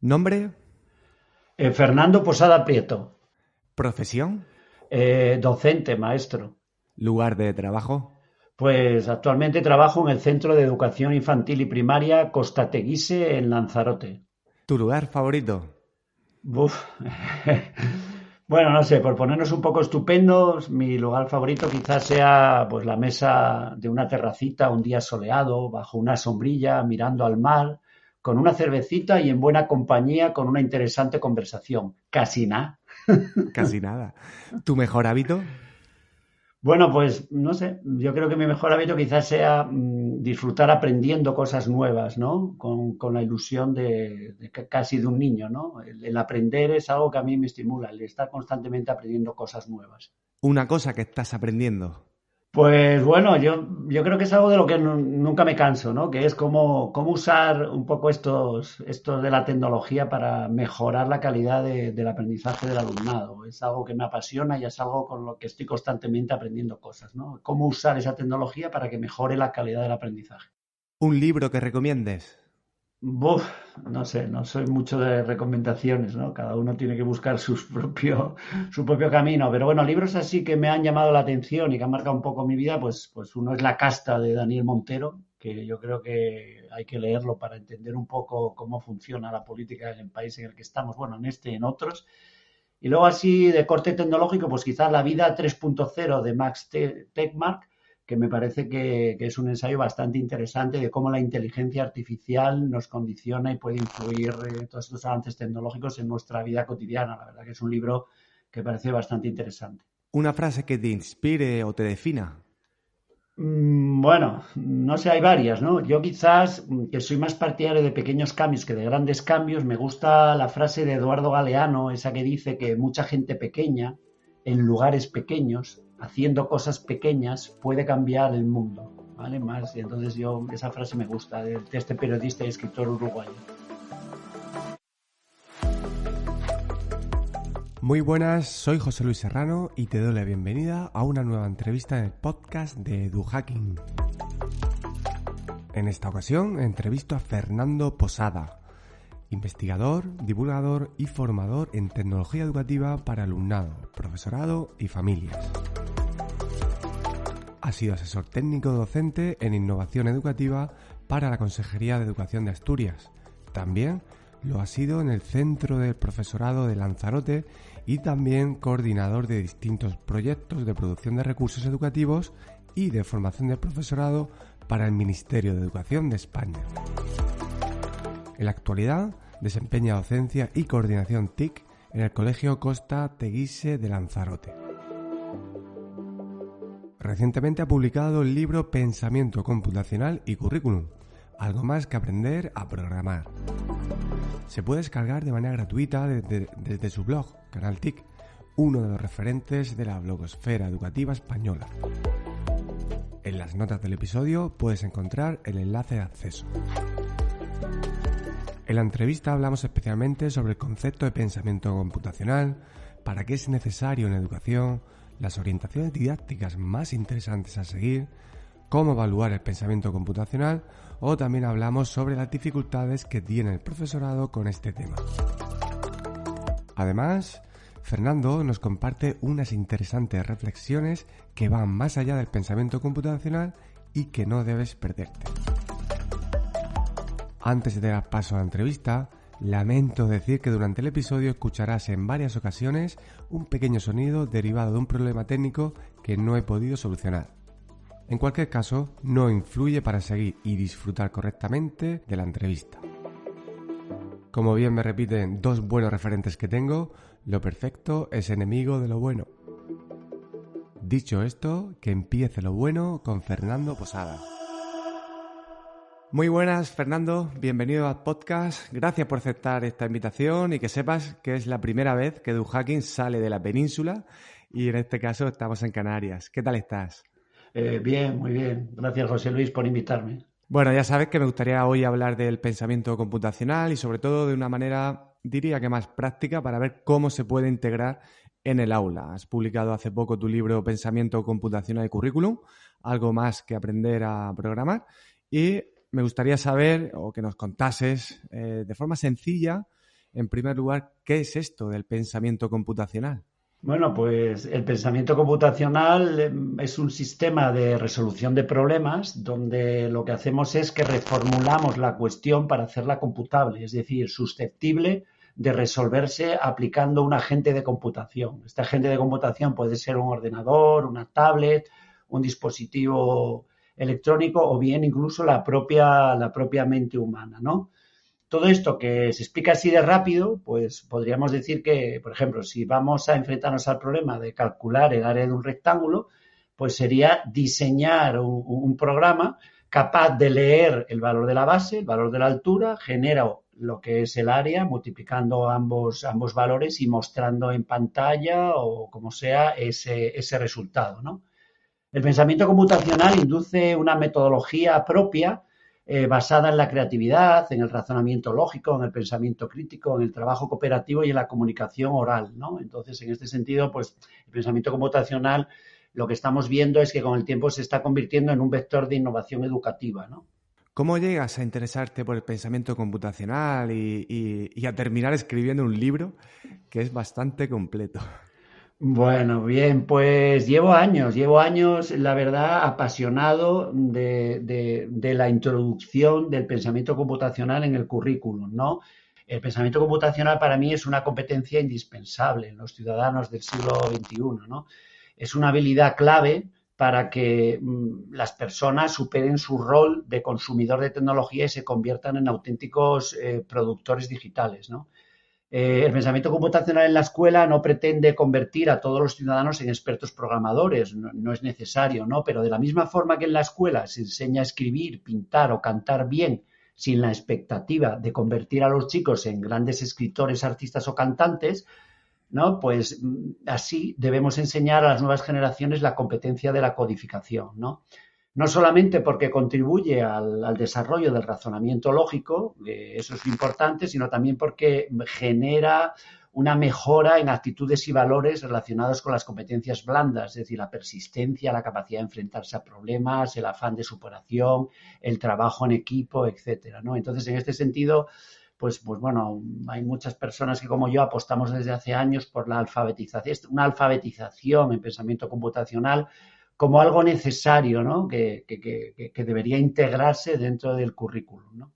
Nombre, Fernando Posada Prieto, profesión, docente, maestro. lugar de trabajo. Pues actualmente trabajo en el Centro de Educación Infantil y Primaria Costa Teguise en Lanzarote. ¿Tu lugar favorito? Buf. Bueno, no sé, por ponernos un poco estupendos, mi lugar favorito quizás sea pues la mesa de una terracita, un día soleado, bajo una sombrilla, mirando al mar, con una cervecita y en buena compañía con una interesante conversación. Casi nada. Casi nada. ¿Tu mejor hábito? Bueno, pues no sé, yo creo que mi mejor hábito quizás sea disfrutar aprendiendo cosas nuevas, ¿no? Con la ilusión casi de un niño, ¿no? El aprender es algo que a mí me estimula, el estar constantemente aprendiendo cosas nuevas. Una cosa que estás aprendiendo. Pues bueno, yo creo que es algo de lo que nunca me canso, ¿no? Que es cómo usar un poco estos de la tecnología para mejorar la calidad del aprendizaje del alumnado. Es algo que me apasiona y es algo con lo que estoy constantemente aprendiendo cosas, ¿no? Cómo usar esa tecnología para que mejore la calidad del aprendizaje. ¿Un libro que recomiendes? Buf, no sé, no soy mucho de recomendaciones, ¿no? Cada uno tiene que buscar su propio camino. Pero bueno, libros así que me han llamado la atención y que han marcado un poco mi vida, pues uno es La casta de Daniel Montero, que yo creo que hay que leerlo para entender un poco cómo funciona la política en el país en el que estamos, bueno, en este y en otros. Y luego así de corte tecnológico, pues quizás La vida 3.0 de Max Tegmark, que me parece que es un ensayo bastante interesante de cómo la inteligencia artificial nos condiciona y puede influir todos estos avances tecnológicos en nuestra vida cotidiana. La verdad que es un libro que parece bastante interesante. ¿Una frase que te inspire o te defina? Bueno, no sé, hay varias, ¿no? Yo quizás, que soy más partidario de pequeños cambios que de grandes cambios, me gusta la frase de Eduardo Galeano, esa que dice que mucha gente pequeña, en lugares pequeños, haciendo cosas pequeñas, puede cambiar el mundo, ¿vale? Más, y entonces esa frase me gusta, de este periodista y escritor uruguayo. Muy buenas, soy José Luis Serrano y te doy la bienvenida a una nueva entrevista en el podcast de EduHacking. En esta ocasión entrevisto a Fernando Posada, investigador, divulgador y formador en tecnología educativa para alumnado, profesorado y familias. Ha sido asesor técnico docente en innovación educativa para la Consejería de Educación de Asturias. También lo ha sido en el Centro del Profesorado de Lanzarote y también coordinador de distintos proyectos de producción de recursos educativos y de formación de profesorado para el Ministerio de Educación de España. En la actualidad desempeña docencia y coordinación TIC en el Colegio Costa Teguise de Lanzarote. Recientemente ha publicado el libro Pensamiento computacional y currículum, algo más que aprender a programar. Se puede descargar de manera gratuita desde su blog, Canal TIC, uno de los referentes de la blogosfera educativa española. En las notas del episodio puedes encontrar el enlace de acceso. En la entrevista hablamos especialmente sobre el concepto de pensamiento computacional, para qué es necesario en la educación, las orientaciones didácticas más interesantes a seguir, cómo evaluar el pensamiento computacional o también hablamos sobre las dificultades que tiene el profesorado con este tema. Además, Fernando nos comparte unas interesantes reflexiones que van más allá del pensamiento computacional y que no debes perderte. Antes de dar paso a la entrevista, lamento decir que durante el episodio escucharás en varias ocasiones un pequeño sonido derivado de un problema técnico que no he podido solucionar. En cualquier caso, no influye para seguir y disfrutar correctamente de la entrevista. Como bien me repiten dos buenos referentes que tengo, lo perfecto es enemigo de lo bueno. Dicho esto, que empiece lo bueno con Fernando Posada. Muy buenas, Fernando. Bienvenido al podcast. Gracias por aceptar esta invitación y que sepas que es la primera vez que EduHacking sale de la península y en este caso estamos en Canarias. ¿Qué tal estás? Bien, muy bien. Gracias, José Luis, por invitarme. Bueno, ya sabes que me gustaría hoy hablar del pensamiento computacional y sobre todo de una manera, diría que más práctica, para ver cómo se puede integrar en el aula. Has publicado hace poco tu libro Pensamiento computacional y currículum, algo más que aprender a programar, y me gustaría saber o que nos contases de forma sencilla En primer lugar, ¿qué es esto del pensamiento computacional? Bueno, pues el pensamiento computacional es un sistema de resolución de problemas donde lo que hacemos es que reformulamos la cuestión para hacerla computable, es decir, susceptible de resolverse aplicando un agente de computación. Este agente de computación puede ser un ordenador, una tablet, un dispositivo electrónico o bien incluso la propia mente humana, ¿no? Todo esto que se explica así de rápido, pues podríamos decir que, por ejemplo, si vamos a enfrentarnos al problema de calcular el área de un rectángulo, pues sería diseñar un programa capaz de leer el valor de la base, el valor de la altura, genera lo que es el área, multiplicando ambos valores y mostrando en pantalla o como sea ese resultado, ¿no? El pensamiento computacional induce una metodología propia basada en la creatividad, en el razonamiento lógico, en el pensamiento crítico, en el trabajo cooperativo y en la comunicación oral, ¿no? Entonces, en este sentido, pues el pensamiento computacional lo que estamos viendo es que con el tiempo se está convirtiendo en un vector de innovación educativa, ¿no? ¿Cómo llegas a interesarte por el pensamiento computacional y a terminar escribiendo un libro que es bastante completo? Bueno, bien, pues llevo años, la verdad, apasionado de la introducción del pensamiento computacional en el currículum, ¿no? El pensamiento computacional para mí es una competencia indispensable en los ciudadanos del siglo XXI, ¿no? Es una habilidad clave para que las personas superen su rol de consumidor de tecnología y se conviertan en auténticos productores digitales, ¿no? El pensamiento computacional en la escuela no pretende convertir a todos los ciudadanos en expertos programadores, no es necesario, ¿no? Pero de la misma forma que en la escuela se enseña a escribir, pintar o cantar bien sin la expectativa de convertir a los chicos en grandes escritores, artistas o cantantes, ¿no? Pues así debemos enseñar a las nuevas generaciones la competencia de la codificación, ¿no? No solamente porque contribuye al desarrollo del razonamiento lógico, eso es importante, sino también porque genera una mejora en actitudes y valores relacionados con las competencias blandas, es decir, la persistencia, la capacidad de enfrentarse a problemas, el afán de superación, el trabajo en equipo, etcétera, ¿no? Entonces, en este sentido, pues bueno, hay muchas personas que como yo apostamos desde hace años por la alfabetización, una alfabetización en pensamiento computacional como algo necesario, ¿no? Que debería integrarse dentro del currículum, ¿no?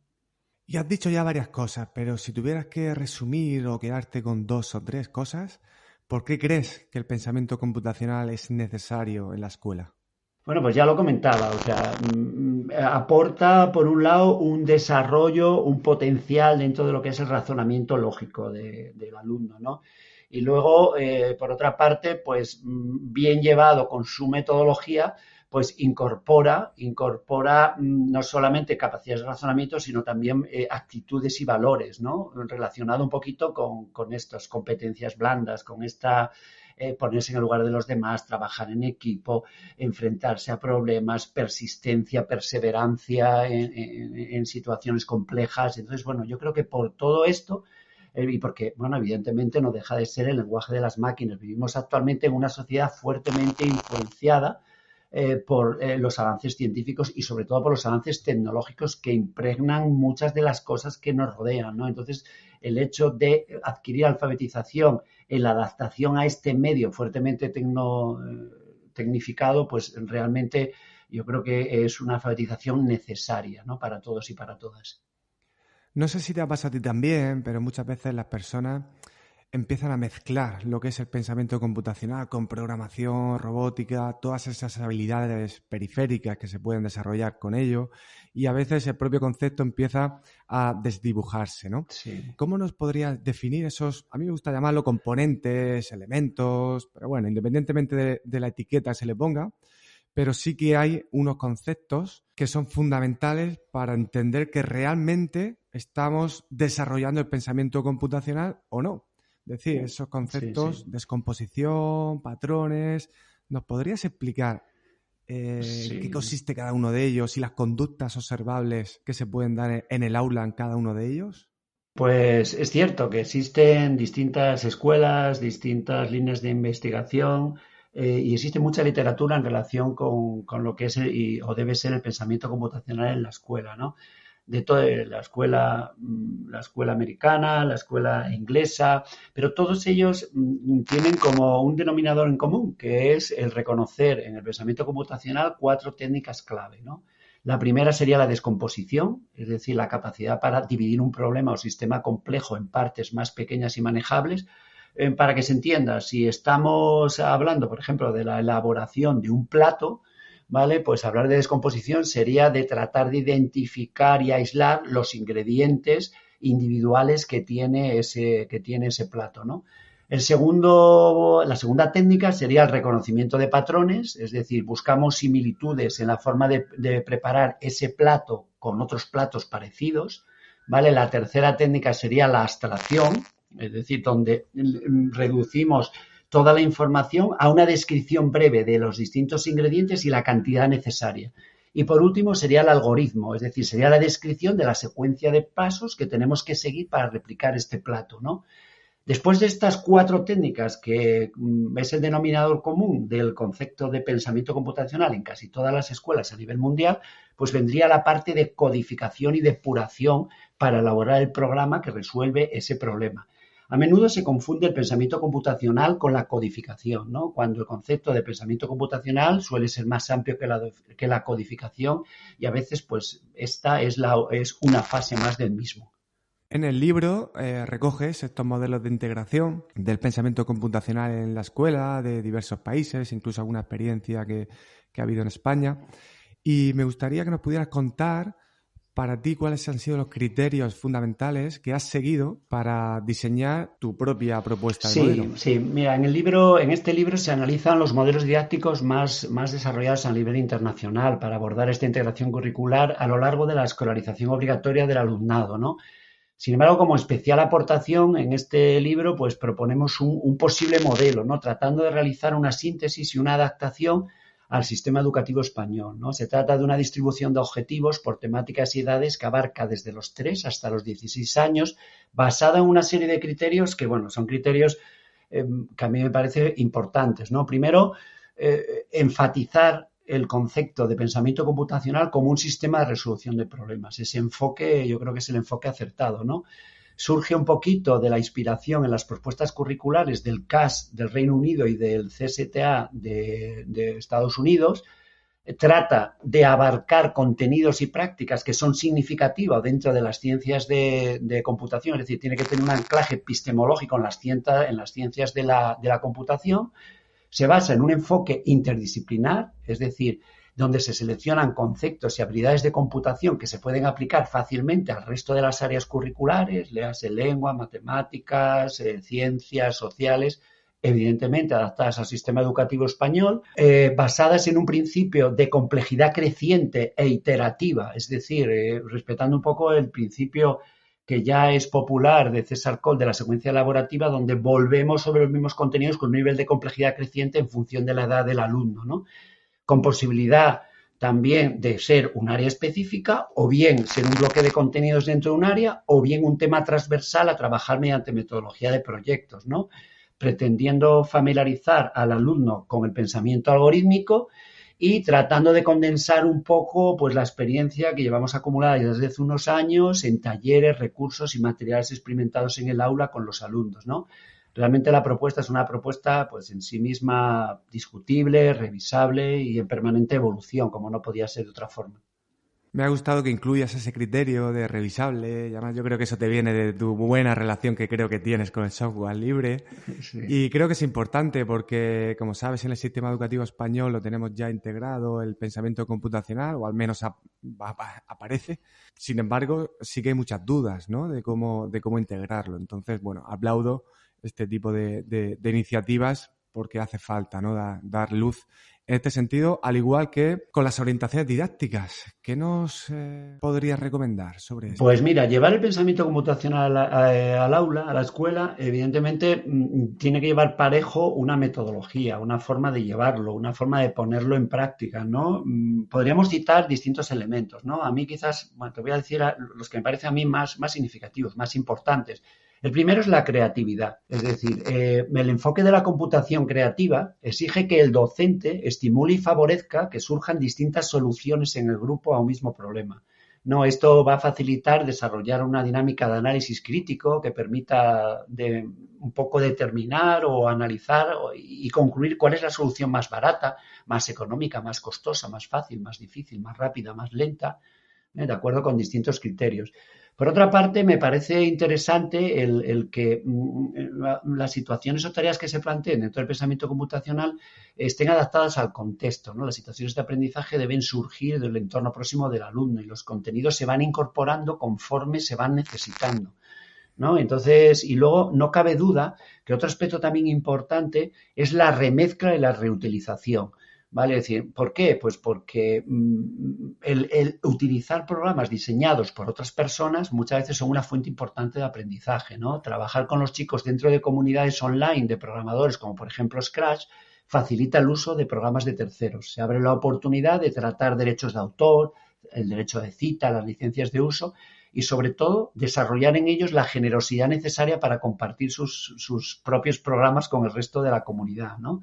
Y has dicho ya varias cosas, pero si tuvieras que resumir o quedarte con 2 o 3 cosas, ¿por qué crees que el pensamiento computacional es necesario en la escuela? Bueno, pues ya lo comentaba, o sea, aporta por un lado un desarrollo, un potencial dentro de lo que es el razonamiento lógico del alumno, ¿no? Y luego, por otra parte, pues bien llevado con su metodología, pues incorpora no solamente capacidades de razonamiento, sino también actitudes y valores, ¿no? Relacionado un poquito con estas competencias blandas, con esta ponerse en el lugar de los demás, trabajar en equipo, enfrentarse a problemas, persistencia, perseverancia en situaciones complejas. Entonces, bueno, yo creo que por todo esto, y porque, bueno, evidentemente no deja de ser el lenguaje de las máquinas. Vivimos actualmente en una sociedad fuertemente influenciada por los avances científicos y sobre todo por los avances tecnológicos que impregnan muchas de las cosas que nos rodean, ¿no? Entonces, el hecho de adquirir alfabetización en la adaptación a este medio fuertemente tecnificado, pues realmente yo creo que es una alfabetización necesaria, ¿no? Para todos y para todas. No sé si te ha pasado a ti también, pero muchas veces las personas empiezan a mezclar lo que es el pensamiento computacional con programación, robótica, todas esas habilidades periféricas que se pueden desarrollar con ello, y a veces el propio concepto empieza a desdibujarse, ¿no? Sí. ¿Cómo nos podrías definir esos, a mí me gusta llamarlo componentes, elementos, pero bueno, independientemente de la etiqueta que se le ponga, pero sí que hay unos conceptos que son fundamentales para entender que realmente estamos desarrollando el pensamiento computacional o no? Es decir, esos Sí, conceptos, sí. descomposición, patrones, ¿nos podrías explicar en qué Sí. consiste cada uno de ellos y las conductas observables que se pueden dar en el aula en cada uno de ellos? Pues es cierto que existen distintas escuelas, distintas líneas de investigación y existe mucha literatura en relación con lo que es o debe ser el pensamiento computacional en la escuela, ¿no? de toda la escuela americana, la escuela inglesa, pero todos ellos tienen como un denominador en común, que es el reconocer en el pensamiento computacional 4 técnicas clave, ¿no? La primera sería la descomposición, es decir, la capacidad para dividir un problema o sistema complejo en partes más pequeñas y manejables. Para que se entienda, si estamos hablando, por ejemplo, de la elaboración de un plato, ¿vale? Pues hablar de descomposición sería de tratar de identificar y aislar los ingredientes individuales que tiene ese plato, ¿no? La segunda técnica sería el reconocimiento de patrones, es decir, buscamos similitudes en la forma de preparar ese plato con otros platos parecidos, ¿vale? La tercera técnica sería la abstracción, es decir, donde reducimos toda la información a una descripción breve de los distintos ingredientes y la cantidad necesaria. Y por último sería el algoritmo, es decir, sería la descripción de la secuencia de pasos que tenemos que seguir para replicar este plato, ¿no? Después de estas 4 técnicas, que es el denominador común del concepto de pensamiento computacional en casi todas las escuelas a nivel mundial, pues vendría la parte de codificación y depuración para elaborar el programa que resuelve ese problema. A menudo se confunde el pensamiento computacional con la codificación, ¿no? Cuando el concepto de pensamiento computacional suele ser más amplio que la codificación y a veces pues esta es una fase más del mismo. En el libro recoges estos modelos de integración del pensamiento computacional en la escuela de diversos países, incluso alguna experiencia que ha habido en España. Y me gustaría que nos pudieras contar para ti cuáles han sido los criterios fundamentales que has seguido para diseñar tu propia propuesta de modelo. Sí, mira, en este libro se analizan los modelos didácticos más desarrollados a nivel internacional para abordar esta integración curricular a lo largo de la escolarización obligatoria del alumnado, ¿no? Sin embargo, como especial aportación en este libro, pues proponemos un posible modelo, ¿no? Tratando de realizar una síntesis y una adaptación al sistema educativo español, ¿no? Se trata de una distribución de objetivos por temáticas y edades que abarca desde los 3 hasta los 16 años, basada en una serie de criterios que, bueno, son criterios que a mí me parecen importantes, ¿no? Primero, enfatizar el concepto de pensamiento computacional como un sistema de resolución de problemas. Ese enfoque yo creo que es el enfoque acertado, ¿no? Surge un poquito de la inspiración en las propuestas curriculares del CAS del Reino Unido y del CSTA de Estados Unidos. Trata de abarcar contenidos y prácticas que son significativas dentro de las ciencias de computación, es decir, tiene que tener un anclaje epistemológico en las ciencias de la computación. Se basa en un enfoque interdisciplinar, es decir, donde se seleccionan conceptos y habilidades de computación que se pueden aplicar fácilmente al resto de las áreas curriculares, léase lengua, matemáticas, ciencias sociales, evidentemente adaptadas al sistema educativo español, basadas en un principio de complejidad creciente e iterativa, es decir, respetando un poco el principio que ya es popular de César Coll de la secuencia elaborativa, donde volvemos sobre los mismos contenidos con un nivel de complejidad creciente en función de la edad del alumno, ¿no? Con posibilidad también de ser un área específica o bien ser un bloque de contenidos dentro de un área o bien un tema transversal a trabajar mediante metodología de proyectos, ¿no? Pretendiendo familiarizar al alumno con el pensamiento algorítmico y tratando de condensar un poco pues la experiencia que llevamos acumulada desde hace unos años en talleres, recursos y materiales experimentados en el aula con los alumnos, ¿no? Realmente la propuesta es una propuesta pues en sí misma discutible, revisable y en permanente evolución, como no podía ser de otra forma. Me ha gustado que incluyas ese criterio de revisable, y además yo creo que eso te viene de tu buena relación que creo que tienes con el software libre. Sí. Y creo que es importante porque, como sabes, en el sistema educativo español lo tenemos ya integrado el pensamiento computacional, o al menos aparece. Sin embargo, sí que hay muchas dudas, ¿no?, de cómo integrarlo. Entonces, bueno, aplaudo este tipo de iniciativas porque hace falta, ¿no?, dar luz en este sentido, al igual que con las orientaciones didácticas. ¿Qué nos podrías recomendar sobre esto? Pues mira, llevar el pensamiento computacional al aula, a la escuela, evidentemente tiene que llevar parejo una metodología, una forma de llevarlo, una forma de ponerlo en práctica, ¿no? Podríamos citar distintos elementos, ¿no? A mí quizás, bueno, te voy a decir los que me parecen a mí más significativos, más importantes. El primero es la creatividad, es decir, el enfoque de la computación creativa exige que el docente estimule y favorezca que surjan distintas soluciones en el grupo a un mismo problema. No, esto va a facilitar desarrollar una dinámica de análisis crítico que permita un poco determinar o analizar y concluir cuál es la solución más barata, más económica, más costosa, más fácil, más difícil, más rápida, más lenta, de acuerdo con distintos criterios. Por otra parte, me parece interesante el que las situaciones o tareas que se planteen dentro del pensamiento computacional estén adaptadas al contexto, ¿no? Las situaciones de aprendizaje deben surgir del entorno próximo del alumno y los contenidos se van incorporando conforme se van necesitando, ¿no? Entonces, y luego no cabe duda que otro aspecto también importante es la remezcla y la reutilización. ¿Vale? Es decir, ¿por qué? Pues porque el utilizar programas diseñados por otras personas muchas veces son una fuente importante de aprendizaje, ¿no? Trabajar con los chicos dentro de comunidades online de programadores, como por ejemplo Scratch, facilita el uso de programas de terceros. Se abre la oportunidad de tratar derechos de autor, el derecho de cita, las licencias de uso y sobre todo desarrollar en ellos la generosidad necesaria para compartir sus propios programas con el resto de la comunidad, ¿no?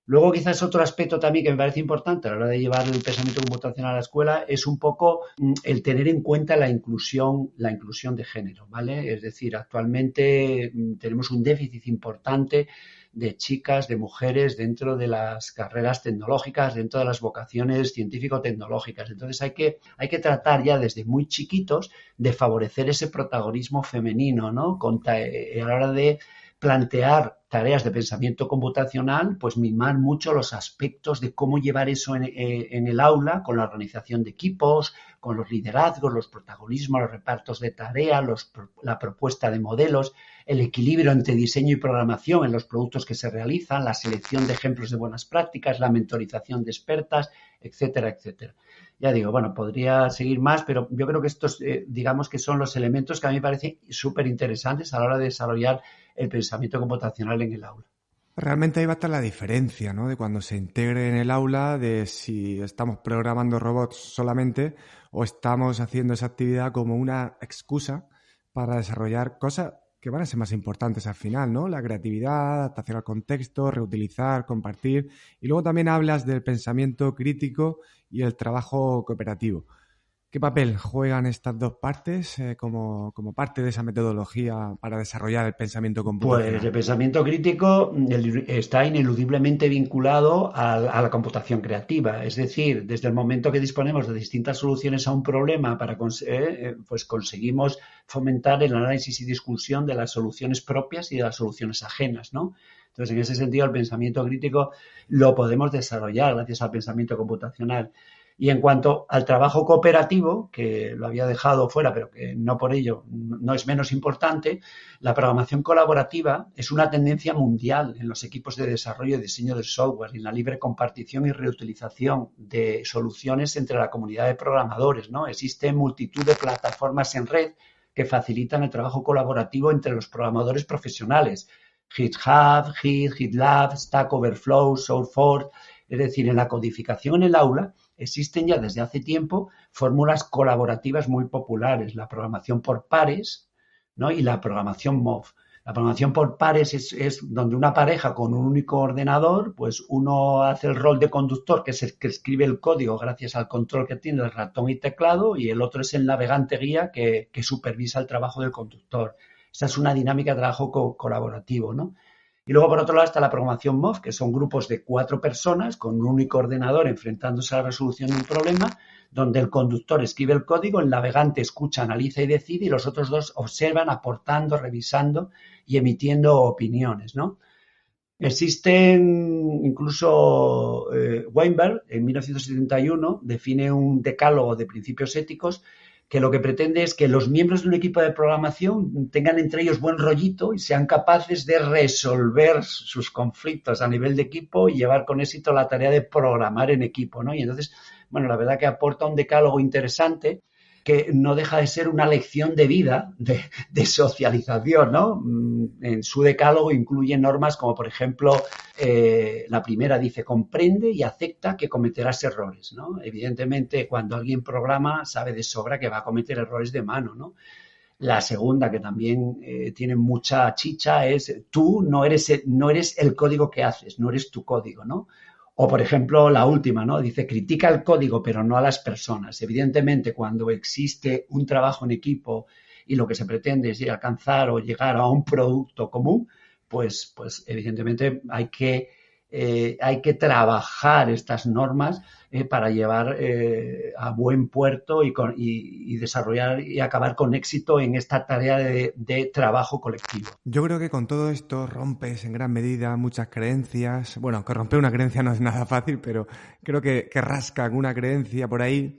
Luego, quizás otro aspecto también que me parece importante a la hora de llevar el pensamiento computacional a la escuela es un poco el tener en cuenta la inclusión de género, ¿vale? Es decir, actualmente tenemos un déficit importante de chicas, de mujeres dentro de las carreras tecnológicas, dentro de las vocaciones científico-tecnológicas. Entonces hay que tratar ya desde muy chiquitos de favorecer ese protagonismo femenino, ¿no? A la hora de plantear tareas de pensamiento computacional, pues mimar mucho los aspectos de cómo llevar eso en el aula, con la organización de equipos, con los liderazgos, los protagonismos, los repartos de tareas, la propuesta de modelos, el equilibrio entre diseño y programación en los productos que se realizan, la selección de ejemplos de buenas prácticas, la mentorización de expertas, etcétera, etcétera. Ya digo, bueno, podría seguir más, pero yo creo que estos, digamos que son los elementos que a mí me parecen súper interesantes a la hora de desarrollar el pensamiento computacional en el aula. Realmente ahí va a estar la diferencia, ¿no? De cuando se integre en el aula, de si estamos programando robots solamente o estamos haciendo esa actividad como una excusa para desarrollar cosas que van a ser más importantes al final, ¿no? La creatividad, adaptación al contexto, reutilizar, compartir. Y luego también hablas del pensamiento crítico y el trabajo cooperativo. ¿Qué papel juegan estas dos partes como parte de esa metodología para desarrollar el pensamiento computacional? Pues el pensamiento crítico está ineludiblemente vinculado a la computación creativa. Es decir, desde el momento que disponemos de distintas soluciones a un problema, pues conseguimos fomentar el análisis y discusión de las soluciones propias y de las soluciones ajenas, ¿no? Entonces, en ese sentido, el pensamiento crítico lo podemos desarrollar gracias al pensamiento computacional. Y en cuanto al trabajo cooperativo, que lo había dejado fuera, pero que no por ello no es menos importante, la programación colaborativa es una tendencia mundial en los equipos de desarrollo y diseño del software y en la libre compartición y reutilización de soluciones entre la comunidad de programadores, ¿no? Existe multitud de plataformas en red que facilitan el trabajo colaborativo entre los programadores profesionales. GitHub, GitLab, Stack Overflow, SourceForge. Es decir, en la codificación en el aula existen ya desde hace tiempo fórmulas colaborativas muy populares, la programación por pares, ¿no? Y la programación MOV. La programación por pares es donde una pareja con un único ordenador, pues uno hace el rol de conductor, que es el que escribe el código gracias al control que tiene el ratón y teclado, y el otro es el navegante guía que supervisa el trabajo del conductor. Esa es una dinámica de trabajo colaborativo, ¿no? Y luego, por otro lado, está la programación MOV, que son grupos de 4 personas con un único ordenador enfrentándose a la resolución de un problema, donde el conductor escribe el código, el navegante escucha, analiza y decide, y los otros dos observan, aportando, revisando y emitiendo opiniones, ¿no? Existen incluso Weinberg, en 1971, define un decálogo de principios éticos que lo que pretende es que los miembros de un equipo de programación tengan entre ellos buen rollito y sean capaces de resolver sus conflictos a nivel de equipo y llevar con éxito la tarea de programar en equipo, ¿no? Y entonces, bueno, la verdad que aporta un decálogo interesante que no deja de ser una lección de vida, de socialización, ¿no? En su decálogo incluye normas como, por ejemplo, la primera dice, comprende y acepta que cometerás errores, ¿no? Evidentemente, cuando alguien programa, sabe de sobra que va a cometer errores de mano, ¿no? La segunda, que también tiene mucha chicha, es tú no eres el código que haces, no eres tu código, ¿no? O, por ejemplo, la última, ¿no? Dice, critica el código, pero no a las personas. Evidentemente, cuando existe un trabajo en equipo y lo que se pretende es alcanzar o llegar a un producto común, pues evidentemente hay que trabajar estas normas para llevar a buen puerto y desarrollar y acabar con éxito en esta tarea de trabajo colectivo. Yo creo que con todo esto rompes en gran medida muchas creencias. Bueno, que romper una creencia no es nada fácil, pero creo que rasca alguna creencia por ahí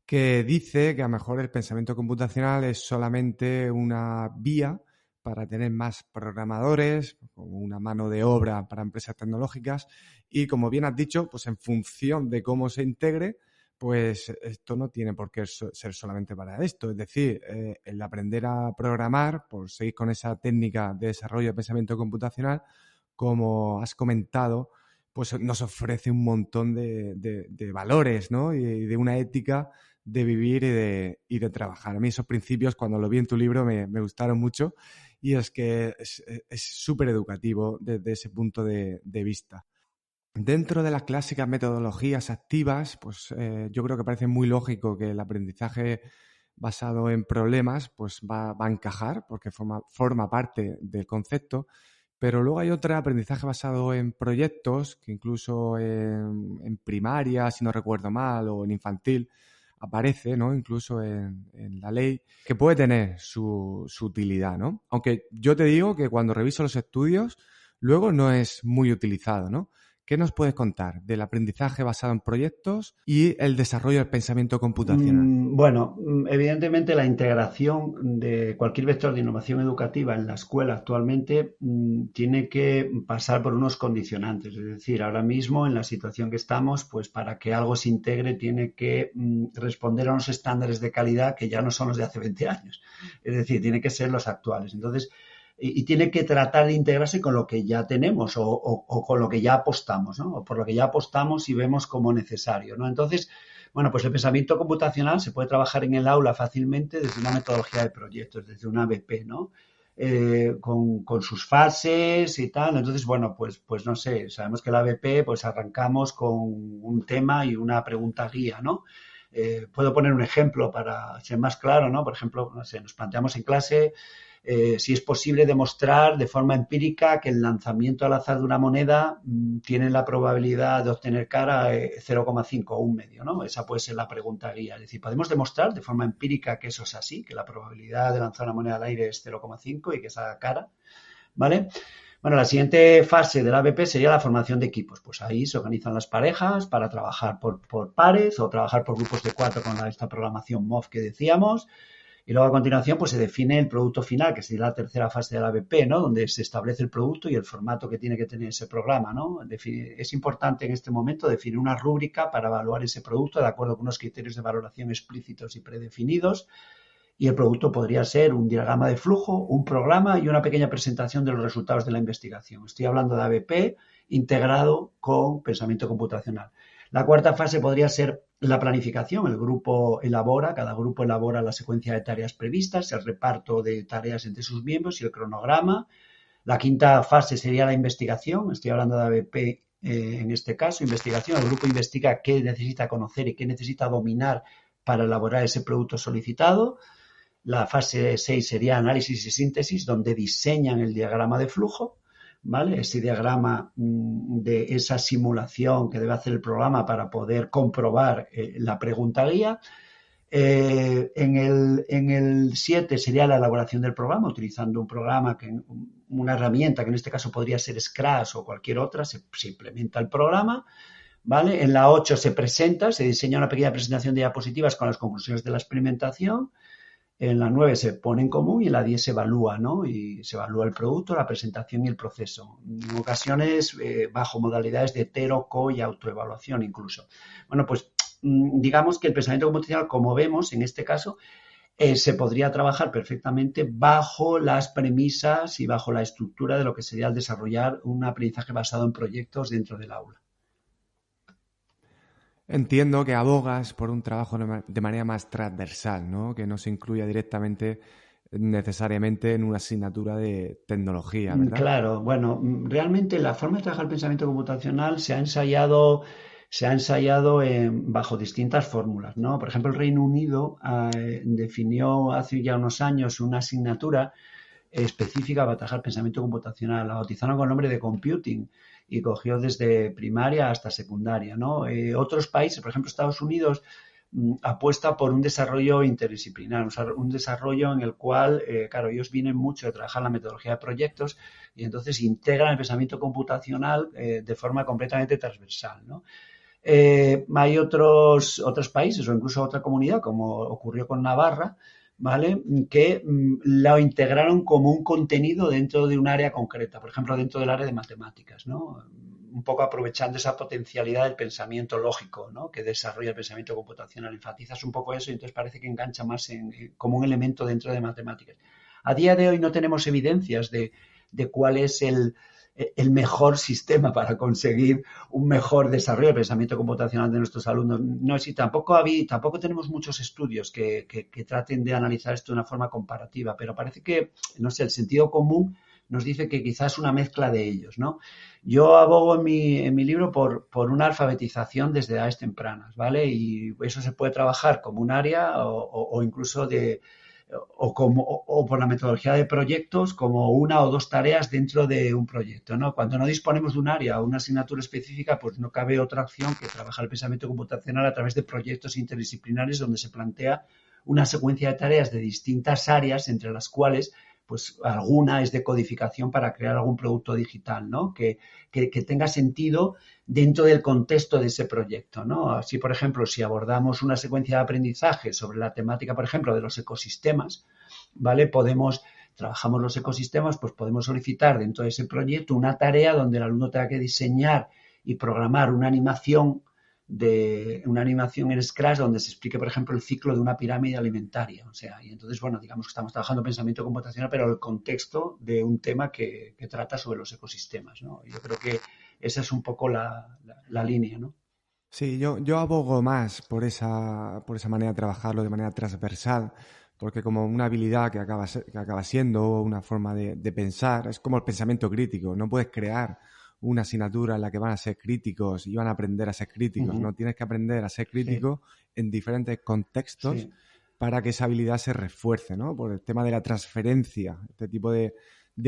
que dice que a lo mejor el pensamiento computacional es solamente una vía para tener más programadores, como una mano de obra para empresas tecnológicas, y como bien has dicho, pues en función de cómo se integre, pues esto no tiene por qué ser solamente para esto. Es decir, el aprender a programar, por seguir con esa técnica de desarrollo de pensamiento computacional, como has comentado, pues nos ofrece un montón de valores, ¿no? Y de una ética de vivir y de trabajar. A mí esos principios, cuando lo vi en tu libro, me gustaron mucho, y es que es súper educativo desde ese punto de vista. Dentro de las clásicas metodologías activas, pues yo creo que parece muy lógico que el aprendizaje basado en problemas pues va a encajar porque forma parte del concepto, pero luego hay otro aprendizaje basado en proyectos que incluso en primaria, si no recuerdo mal, o en infantil, aparece, ¿no? Incluso en la ley, que puede tener su utilidad, ¿no? Aunque yo te digo que cuando reviso los estudios, luego no es muy utilizado, ¿no? ¿Qué nos puedes contar del aprendizaje basado en proyectos y el desarrollo del pensamiento computacional? Bueno, evidentemente la integración de cualquier vector de innovación educativa en la escuela actualmente tiene que pasar por unos condicionantes. Es decir, ahora mismo en la situación que estamos, pues para que algo se integre tiene que responder a unos estándares de calidad que ya no son los de hace 20 años. Es decir, tiene que ser los actuales. Entonces, y tiene que tratar de integrarse con lo que ya tenemos o con lo que ya apostamos, ¿no? O por lo que ya apostamos y vemos como necesario, ¿no? Entonces, bueno, pues el pensamiento computacional se puede trabajar en el aula fácilmente desde una metodología de proyectos, desde una ABP, ¿no? Con sus fases y tal. Entonces, bueno, pues no sé, sabemos que la ABP, pues arrancamos con un tema y una pregunta guía, ¿no? Puedo poner un ejemplo para ser más claro, ¿no? Por ejemplo, no sé, nos planteamos en clase si es posible demostrar de forma empírica que el lanzamiento al azar de una moneda tiene la probabilidad de obtener cara 0,5 o un medio, ¿no? Esa puede ser la pregunta guía. Es decir, podemos demostrar de forma empírica que eso es así, que la probabilidad de lanzar una moneda al aire es 0,5 y que esa cara, ¿vale? Bueno, la siguiente fase del ABP sería la formación de equipos. Pues ahí se organizan las parejas para trabajar por pares o trabajar por grupos de 4 con esta programación MOV que decíamos. Y luego a continuación pues se define el producto final, que sería la tercera fase de la ABP, ¿no? Donde se establece el producto y el formato que tiene que tener ese programa, ¿no? Es importante en este momento definir una rúbrica para evaluar ese producto de acuerdo con unos criterios de valoración explícitos y predefinidos. Y el producto podría ser un diagrama de flujo, un programa y una pequeña presentación de los resultados de la investigación. Estoy hablando de ABP integrado con pensamiento computacional. La cuarta fase podría ser la planificación. Cada grupo elabora la secuencia de tareas previstas, el reparto de tareas entre sus miembros y el cronograma. La quinta fase sería la investigación. Estoy hablando de ABP en este caso, investigación. El grupo investiga qué necesita conocer y qué necesita dominar para elaborar ese producto solicitado. La fase 6 sería análisis y síntesis, donde diseñan el diagrama de flujo, ¿vale? Ese diagrama de esa simulación que debe hacer el programa para poder comprobar la pregunta guía. En el 7 sería la elaboración del programa, utilizando un programa, una herramienta que en este caso podría ser Scratch o cualquier otra, se implementa el programa. ¿Vale? En la 8 se diseña una pequeña presentación de diapositivas con las conclusiones de la experimentación. En la 9 se pone en común y en la 10 se evalúa, ¿no? Y se evalúa el producto, la presentación y el proceso. En ocasiones bajo modalidades de hetero, co y autoevaluación incluso. Bueno, pues digamos que el pensamiento computacional, como vemos en este caso, se podría trabajar perfectamente bajo las premisas y bajo la estructura de lo que sería el desarrollar un aprendizaje basado en proyectos dentro del aula. Entiendo que abogas por un trabajo de manera más transversal, ¿no? Que no se incluya directamente necesariamente en una asignatura de tecnología, ¿verdad? Claro, bueno, realmente la forma de trabajar el pensamiento computacional se ha ensayado bajo distintas fórmulas, ¿no? Por ejemplo, el Reino Unido definió hace ya unos años una asignatura específica para trabajar pensamiento computacional. La bautizaron con el nombre de computing y cogió desde primaria hasta secundaria, ¿no? Otros países, por ejemplo, Estados Unidos, apuesta por un desarrollo interdisciplinar, un desarrollo en el cual, claro, ellos vienen mucho de trabajar la metodología de proyectos y entonces integran el pensamiento computacional de forma completamente transversal, ¿no? Hay otros países o incluso otra comunidad, como ocurrió con Navarra, ¿vale? Que lo integraron como un contenido dentro de un área concreta, por ejemplo, dentro del área de matemáticas, ¿no? Un poco aprovechando esa potencialidad del pensamiento lógico, ¿no? Que desarrolla el pensamiento computacional. Enfatizas un poco eso y entonces parece que engancha más como un elemento dentro de matemáticas. A día de hoy no tenemos evidencias de cuál es el mejor sistema para conseguir un mejor desarrollo del pensamiento computacional de nuestros alumnos. No, sí, tampoco tenemos muchos estudios que traten de analizar esto de una forma comparativa, pero parece que, no sé, el sentido común nos dice que quizás una mezcla de ellos, ¿no? Yo abogo en mi libro por una alfabetización desde edades tempranas, ¿vale? Y eso se puede trabajar como un área o incluso o por la metodología de proyectos como una o dos tareas dentro de un proyecto, ¿no? Cuando no disponemos de un área o una asignatura específica, pues no cabe otra opción que trabajar el pensamiento computacional a través de proyectos interdisciplinares donde se plantea una secuencia de tareas de distintas áreas entre las cuales pues alguna es de codificación para crear algún producto digital, ¿no? Que tenga sentido dentro del contexto de ese proyecto, ¿no? Así, por ejemplo, si abordamos una secuencia de aprendizaje sobre la temática, por ejemplo, de los ecosistemas, ¿vale? Trabajamos los ecosistemas, pues podemos solicitar dentro de ese proyecto una tarea donde el alumno tenga que diseñar y programar una animación en Scratch donde se explique, por ejemplo, el ciclo de una pirámide alimentaria. O sea, y entonces, bueno, digamos que estamos trabajando pensamiento computacional, pero el contexto de un tema que trata sobre los ecosistemas, ¿no? Yo creo que esa es un poco la línea, ¿no? Sí, yo abogo más por esa manera de trabajarlo de manera transversal, porque como una habilidad que acaba siendo una forma de pensar, es como el pensamiento crítico. No puedes crear una asignatura en la que van a ser críticos y van a aprender a ser críticos. Uh-huh. No tienes que aprender a ser Sí, crítico en diferentes contextos sí. para que esa habilidad se refuerce, ¿no? Por el tema de la transferencia, este tipo de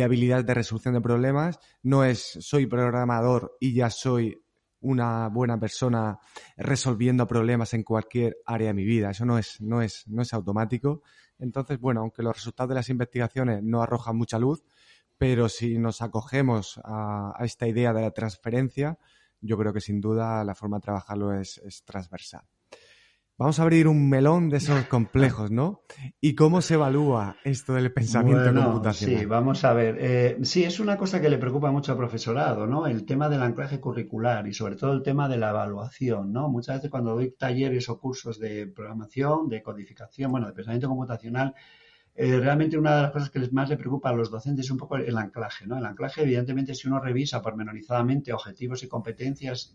habilidad de resolución de problemas, no es soy programador y ya soy una buena persona resolviendo problemas en cualquier área de mi vida. Eso no es automático. Entonces, bueno, aunque los resultados de las investigaciones no arrojan mucha luz, pero si nos acogemos a esta idea de la transferencia, yo creo que sin duda la forma de trabajarlo es transversal. Vamos a abrir un melón de esos complejos, ¿no? ¿Y cómo se evalúa esto del pensamiento Bueno, sí, computacional? vamos a ver. Sí, es una cosa que le preocupa mucho al profesorado, ¿no? El tema del anclaje curricular y sobre todo el tema de la evaluación, ¿no? Muchas veces cuando doy talleres o cursos de programación, de codificación, bueno, de pensamiento computacional, realmente una de las cosas que más le preocupa a los docentes es un poco el anclaje, ¿no? El anclaje, evidentemente, si uno revisa pormenorizadamente objetivos y competencias,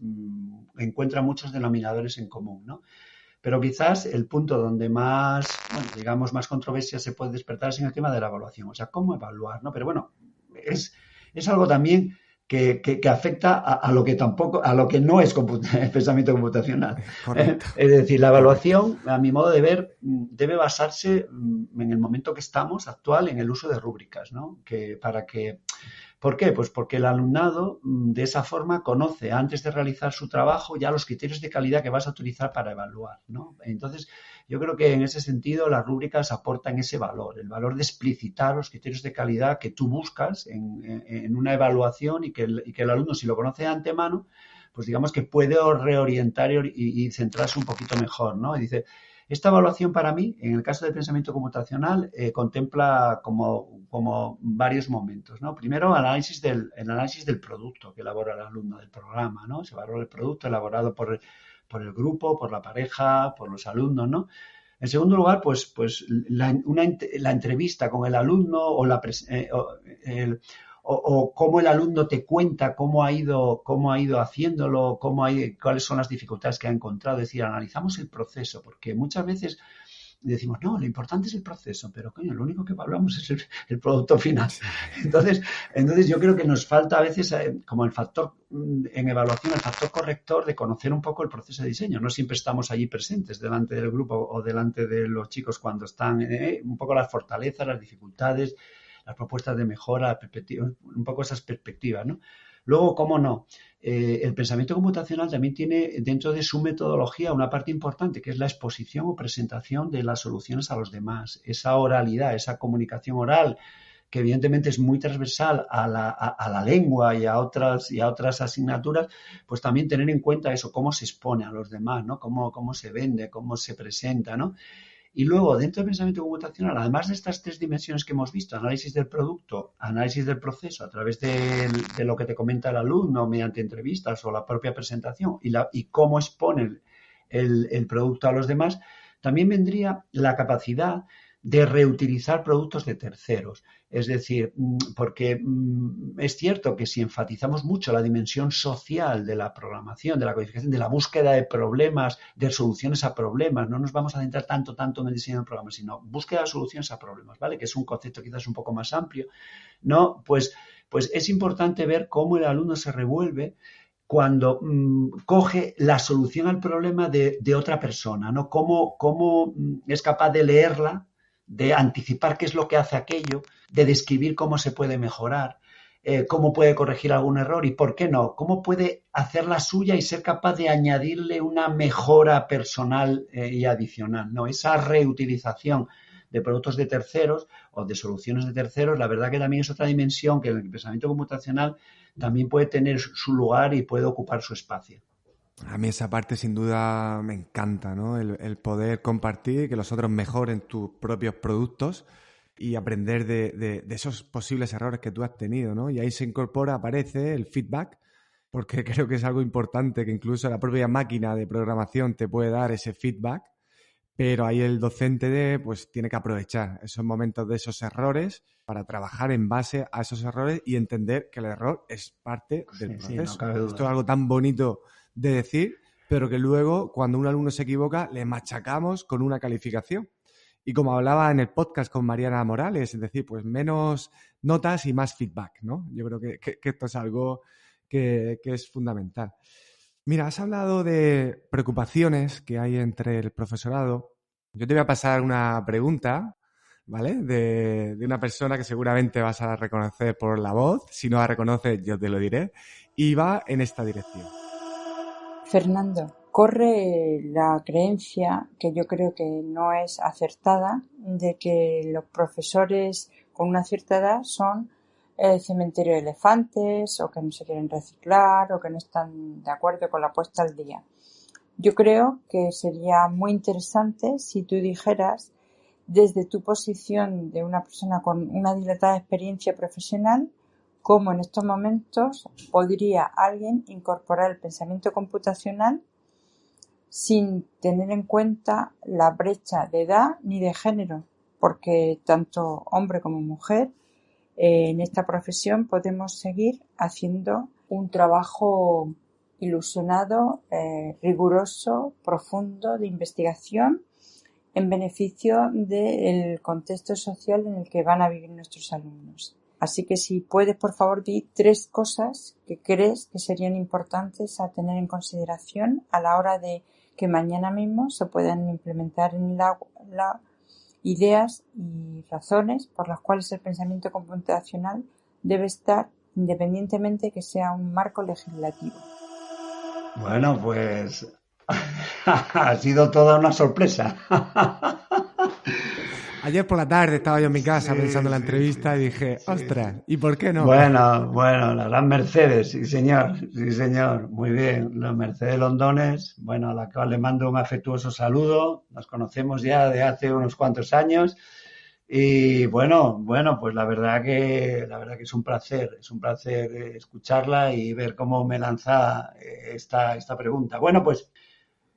encuentra muchos denominadores en común, ¿no? Pero quizás el punto donde más, bueno, digamos, más controversia se puede despertar es en el tema de la evaluación. O sea, cómo evaluar, ¿no? Pero bueno, es algo también que afecta a lo que tampoco, a lo que no es pensamiento computacional. Correcto, Es decir, la correcto. evaluación, a mi modo de ver, debe basarse en el momento que estamos actual en el uso de rúbricas, ¿no? ¿Por qué? Pues porque el alumnado de esa forma conoce antes de realizar su trabajo ya los criterios de calidad que vas a utilizar para evaluar, ¿no? Entonces, yo creo que en ese sentido las rúbricas aportan ese valor, el valor de explicitar los criterios de calidad que tú buscas en una evaluación y que el alumno, si lo conoce de antemano, pues digamos que puede reorientar y centrarse un poquito mejor, ¿no? Y dice, esta evaluación para mí, en el caso de pensamiento computacional, contempla como varios momentos, ¿no? Primero, el análisis del producto que elabora el alumno del programa, ¿no? Se valora el producto elaborado por el grupo, por la pareja, por los alumnos, ¿no? En segundo lugar, la entrevista con el alumno o cómo el alumno te cuenta cómo ha ido haciéndolo, cuáles son las dificultades que ha encontrado. Es decir, analizamos el proceso, porque muchas veces y decimos, no, lo importante es el proceso, pero coño, lo único que hablamos es el producto final. Sí. Entonces yo creo que nos falta a veces, como el factor en evaluación, el factor corrector de conocer un poco el proceso de diseño. No siempre estamos allí presentes delante del grupo o delante de los chicos cuando están, un poco las fortalezas, las dificultades, las propuestas de mejora, un poco esas perspectivas, ¿no? Luego, cómo no, el pensamiento computacional también tiene dentro de su metodología una parte importante que es la exposición o presentación de las soluciones a los demás. Esa oralidad, esa comunicación oral, que evidentemente es muy transversal a la lengua y a otras asignaturas, pues también tener en cuenta eso, cómo se expone a los demás, ¿no? Cómo se vende, cómo se presenta, ¿no? Y luego, dentro del pensamiento computacional, además de estas tres dimensiones que hemos visto, análisis del producto, análisis del proceso a través de lo que te comenta el alumno mediante entrevistas o la propia presentación y cómo expone el producto a los demás, también vendría la capacidad de reutilizar productos de terceros. Es decir, porque es cierto que si enfatizamos mucho la dimensión social de la programación, de la codificación, de la búsqueda de problemas, de soluciones a problemas, no nos vamos a centrar tanto en el diseño del programa, sino búsqueda de soluciones a problemas, ¿vale? Que es un concepto quizás un poco más amplio, ¿no? Pues es importante ver cómo el alumno se revuelve cuando coge la solución al problema de otra persona, ¿no? Cómo es capaz de leerla, de anticipar qué es lo que hace aquello, de describir cómo se puede mejorar, cómo puede corregir algún error y por qué no, cómo puede hacerla suya y ser capaz de añadirle una mejora personal y adicional, ¿no? Esa reutilización de productos de terceros o de soluciones de terceros, la verdad que también es otra dimensión que en el pensamiento computacional también puede tener su lugar y puede ocupar su espacio. A mí esa parte sin duda me encanta, ¿no? El poder compartir, que los otros mejoren tus propios productos y aprender de esos posibles errores que tú has tenido, ¿no? Y ahí aparece el feedback, porque creo que es algo importante, que incluso la propia máquina de programación te puede dar ese feedback, pero ahí el docente pues tiene que aprovechar esos momentos de esos errores para trabajar en base a esos errores y entender que el error es parte del proceso. Sí, no cabe duda. Esto es algo tan bonito de decir, pero que luego cuando un alumno se equivoca le machacamos con una calificación. Y como hablaba en el podcast con Mariana Morales, es decir, pues menos notas y más feedback, ¿no? Yo creo que esto es algo que es fundamental. Mira, has hablado de preocupaciones que hay entre el profesorado. Yo te voy a pasar una pregunta, ¿vale? De una persona que seguramente vas a reconocer por la voz. Si no la reconoces, yo te lo diré. Y va en esta dirección. Fernando, corre la creencia, que yo creo que no es acertada, de que los profesores con una cierta edad son el cementerio de elefantes, o que no se quieren reciclar, o que no están de acuerdo con la puesta al día. Yo creo que sería muy interesante si tú dijeras, desde tu posición de una persona con una dilatada experiencia profesional, cómo en estos momentos podría alguien incorporar el pensamiento computacional sin tener en cuenta la brecha de edad ni de género, porque tanto hombre como mujer en esta profesión podemos seguir haciendo un trabajo ilusionado, riguroso, profundo de investigación en beneficio del contexto social en el que van a vivir nuestros alumnos. Así que si puedes, por favor, di 3 cosas que crees que serían importantes a tener en consideración a la hora de que mañana mismo se puedan implementar en la ideas y razones por las cuales el pensamiento computacional debe estar independientemente que sea un marco legislativo. Bueno, pues ha sido toda una sorpresa. Ayer por la tarde estaba yo en mi casa pensando en la entrevista y dije, ostras, ¿y por qué no? Bueno, la gran Mercedes, sí señor, muy bien. La Mercedes Londones, bueno, a la cual le mando un afectuoso saludo. Nos conocemos ya de hace unos cuantos años y bueno, pues la verdad que es un placer escucharla y ver cómo me lanza esta pregunta. Bueno, pues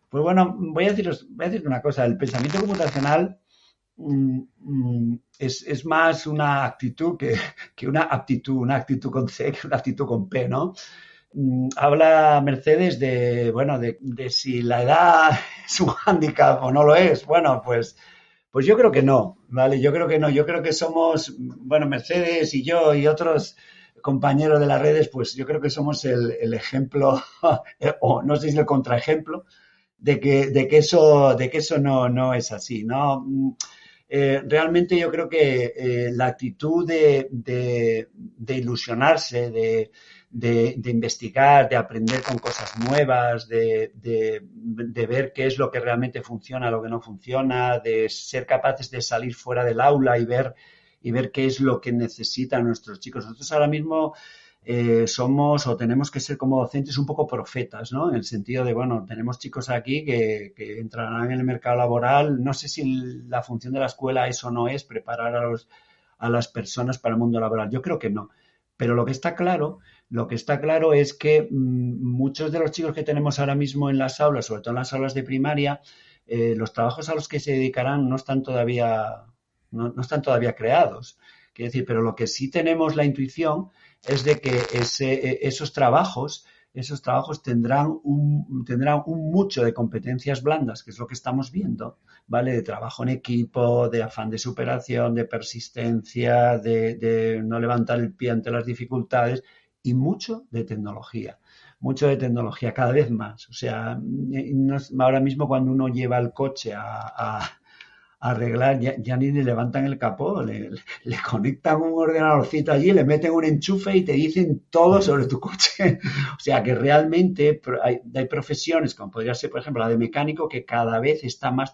bueno, voy a decir una cosa. El pensamiento computacional es más una actitud que una aptitud, una actitud con C que una actitud con P, ¿no? Habla Mercedes de si la edad es un hándicap o no lo es. Bueno, pues Pues yo creo que no, ¿vale? Yo creo que no. Yo creo que somos, bueno, Mercedes y yo y otros compañeros de las redes, pues yo creo que somos el ejemplo, o no sé si el contraejemplo, de que eso no es así, ¿no? Realmente yo creo que la actitud de ilusionarse, de investigar, de aprender con cosas nuevas, de ver qué es lo que realmente funciona, lo que no funciona, de ser capaces de salir fuera del aula y ver qué es lo que necesitan nuestros chicos. Nosotros ahora mismo somos o tenemos que ser como docentes un poco profetas, ¿no? En el sentido de, bueno, tenemos chicos aquí que entrarán en el mercado laboral. No sé si la función de la escuela es o no es preparar a las personas para el mundo laboral. Yo creo que no. Pero lo que está claro es que muchos de los chicos que tenemos ahora mismo en las aulas, sobre todo en las aulas de primaria, los trabajos a los que se dedicarán no están todavía creados. Quiero decir, pero lo que sí tenemos la intuición es de que esos trabajos tendrán un mucho de competencias blandas, que es lo que estamos viendo, ¿vale? De trabajo en equipo, de afán de superación, de persistencia, de no levantar el pie ante las dificultades y mucho de tecnología, cada vez más. O sea, ahora mismo cuando uno lleva el coche arreglar, ya ni le levantan el capó, le conectan un ordenadorcito allí, le meten un enchufe y te dicen todo sobre tu coche. O sea que realmente hay profesiones, como podría ser, por ejemplo, la de mecánico, que cada vez está más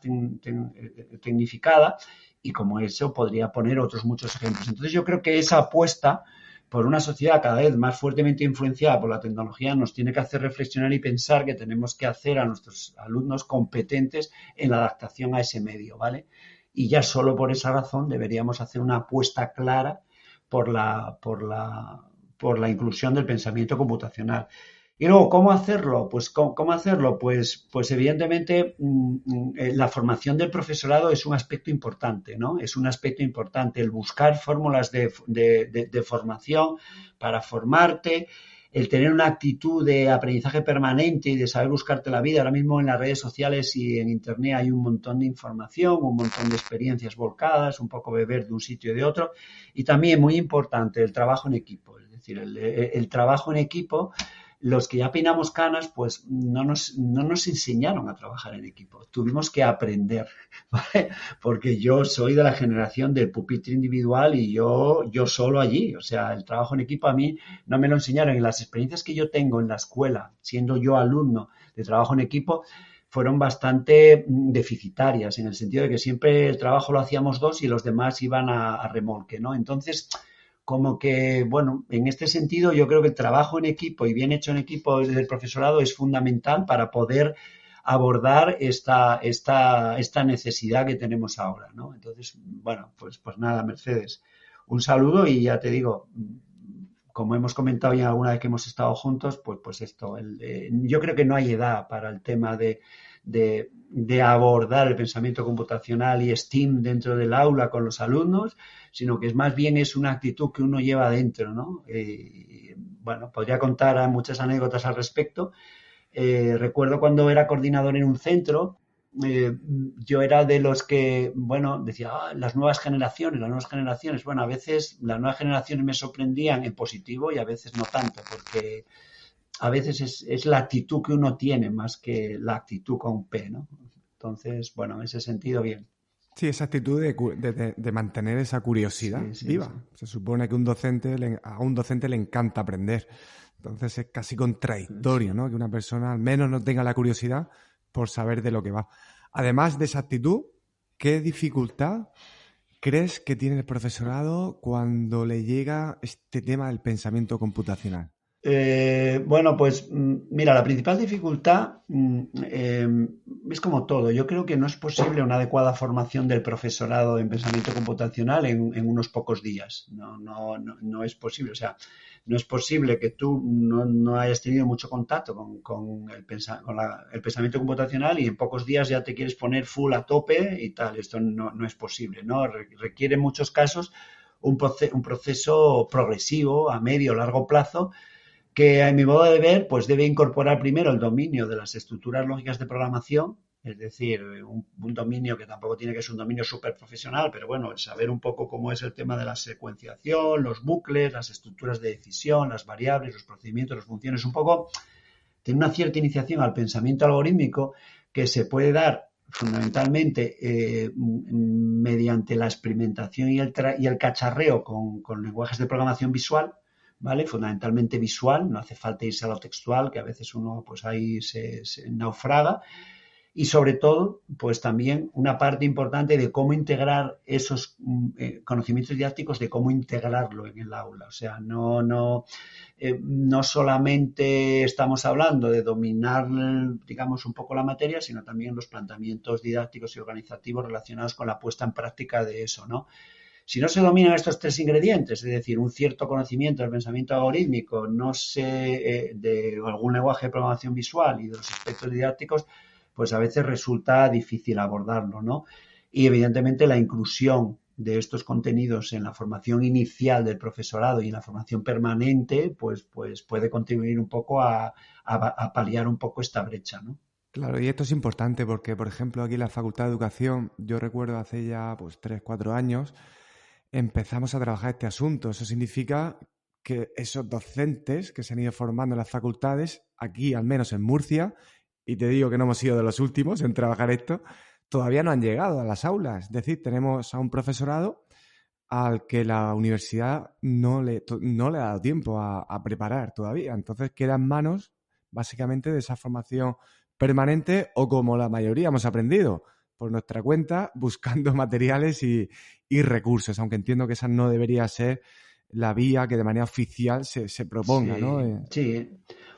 tecnificada, y como eso podría poner otros muchos ejemplos. Entonces yo creo que esa apuesta por una sociedad cada vez más fuertemente influenciada por la tecnología nos tiene que hacer reflexionar y pensar que tenemos que hacer a nuestros alumnos competentes en la adaptación a ese medio, ¿vale? Y ya solo por esa razón deberíamos hacer una apuesta clara por la inclusión del pensamiento computacional. Y luego, ¿cómo hacerlo? Pues, ¿cómo hacerlo? Pues evidentemente, la formación del profesorado es un aspecto importante, ¿no? Es un aspecto importante el buscar fórmulas de formación para formarte, el tener una actitud de aprendizaje permanente y de saber buscarte la vida. Ahora mismo en las redes sociales y en Internet hay un montón de información, un montón de experiencias volcadas, un poco beber de un sitio y de otro. Y también, muy importante, el trabajo en equipo. Es decir, el trabajo en equipo. Los que ya peinamos canas, pues no nos enseñaron a trabajar en equipo. Tuvimos que aprender, ¿vale? Porque yo soy de la generación del pupitre individual y yo solo allí. O sea, el trabajo en equipo a mí no me lo enseñaron. Y las experiencias que yo tengo en la escuela, siendo yo alumno de trabajo en equipo, fueron bastante deficitarias, en el sentido de que siempre el trabajo lo hacíamos dos y los demás iban a remolque, ¿no? Entonces, como que, bueno, en este sentido yo creo que el trabajo en equipo y bien hecho en equipo del profesorado es fundamental para poder abordar esta necesidad que tenemos ahora, ¿no? Entonces, bueno, pues nada, Mercedes, un saludo y ya te digo, como hemos comentado ya alguna vez que hemos estado juntos, pues esto, yo creo que no hay edad para el tema de abordar el pensamiento computacional y STEAM dentro del aula con los alumnos, sino que más bien es una actitud que uno lleva adentro, ¿no? Bueno, podría contar muchas anécdotas al respecto. Recuerdo cuando era coordinador en un centro, yo era de los que, bueno, decía, las nuevas generaciones. Bueno, a veces las nuevas generaciones me sorprendían en positivo y a veces no tanto, porque a veces es la actitud que uno tiene más que la actitud con P, ¿no? Entonces, bueno, en ese sentido, bien. Sí, esa actitud de mantener esa curiosidad viva. Sí. Se supone que a un docente le encanta aprender. Entonces es casi contradictorio, ¿no? Que una persona al menos no tenga la curiosidad por saber de lo que va. Además de esa actitud, ¿qué dificultad crees que tiene el profesorado cuando le llega este tema del pensamiento computacional? Bueno, pues mira, la principal dificultad es como todo. Yo creo que no es posible una adecuada formación del profesorado en pensamiento computacional en unos pocos días. No es posible. O sea, no es posible que tú no hayas tenido mucho contacto con el pensamiento computacional y en pocos días ya te quieres poner full a tope y tal. Esto no es posible, ¿no? Requiere en muchos casos un proceso progresivo a medio o largo plazo, que a mi modo de ver pues debe incorporar primero el dominio de las estructuras lógicas de programación, Es decir, un dominio que tampoco tiene que ser un dominio súper profesional, pero bueno, el saber un poco cómo es el tema de la secuenciación, los bucles, las estructuras de decisión, las variables, los procedimientos, las funciones, un poco tiene una cierta iniciación al pensamiento algorítmico que se puede dar fundamentalmente mediante la experimentación y el cacharreo con lenguajes de programación visual, ¿vale? Fundamentalmente visual, no hace falta irse a lo textual, que a veces uno pues ahí se naufraga. Y sobre todo, pues también una parte importante de cómo integrar esos conocimientos didácticos, de cómo integrarlo en el aula. O sea, no solamente estamos hablando de dominar, digamos, un poco la materia, sino también los planteamientos didácticos y organizativos relacionados con la puesta en práctica de eso, ¿no? Si no se dominan estos tres ingredientes, es decir, un cierto conocimiento del pensamiento algorítmico, de algún lenguaje de programación visual y de los aspectos didácticos, pues a veces resulta difícil abordarlo, ¿no? Y evidentemente la inclusión de estos contenidos en la formación inicial del profesorado y en la formación permanente, pues puede contribuir un poco a paliar un poco esta brecha, ¿no? Claro, y esto es importante porque, por ejemplo, aquí en la Facultad de Educación, yo recuerdo hace ya pues 3, 4 años, empezamos a trabajar este asunto. Eso significa que esos docentes que se han ido formando en las facultades, aquí al menos en Murcia, y te digo que no hemos sido de los últimos en trabajar esto, todavía no han llegado a las aulas. Es decir, tenemos a un profesorado al que la universidad no le ha dado tiempo a preparar todavía. Entonces queda en manos, básicamente, de esa formación permanente o, como la mayoría hemos aprendido, por nuestra cuenta, buscando materiales y recursos, aunque entiendo que esa no debería ser la vía que de manera oficial se proponga, Sí, ¿no? sí.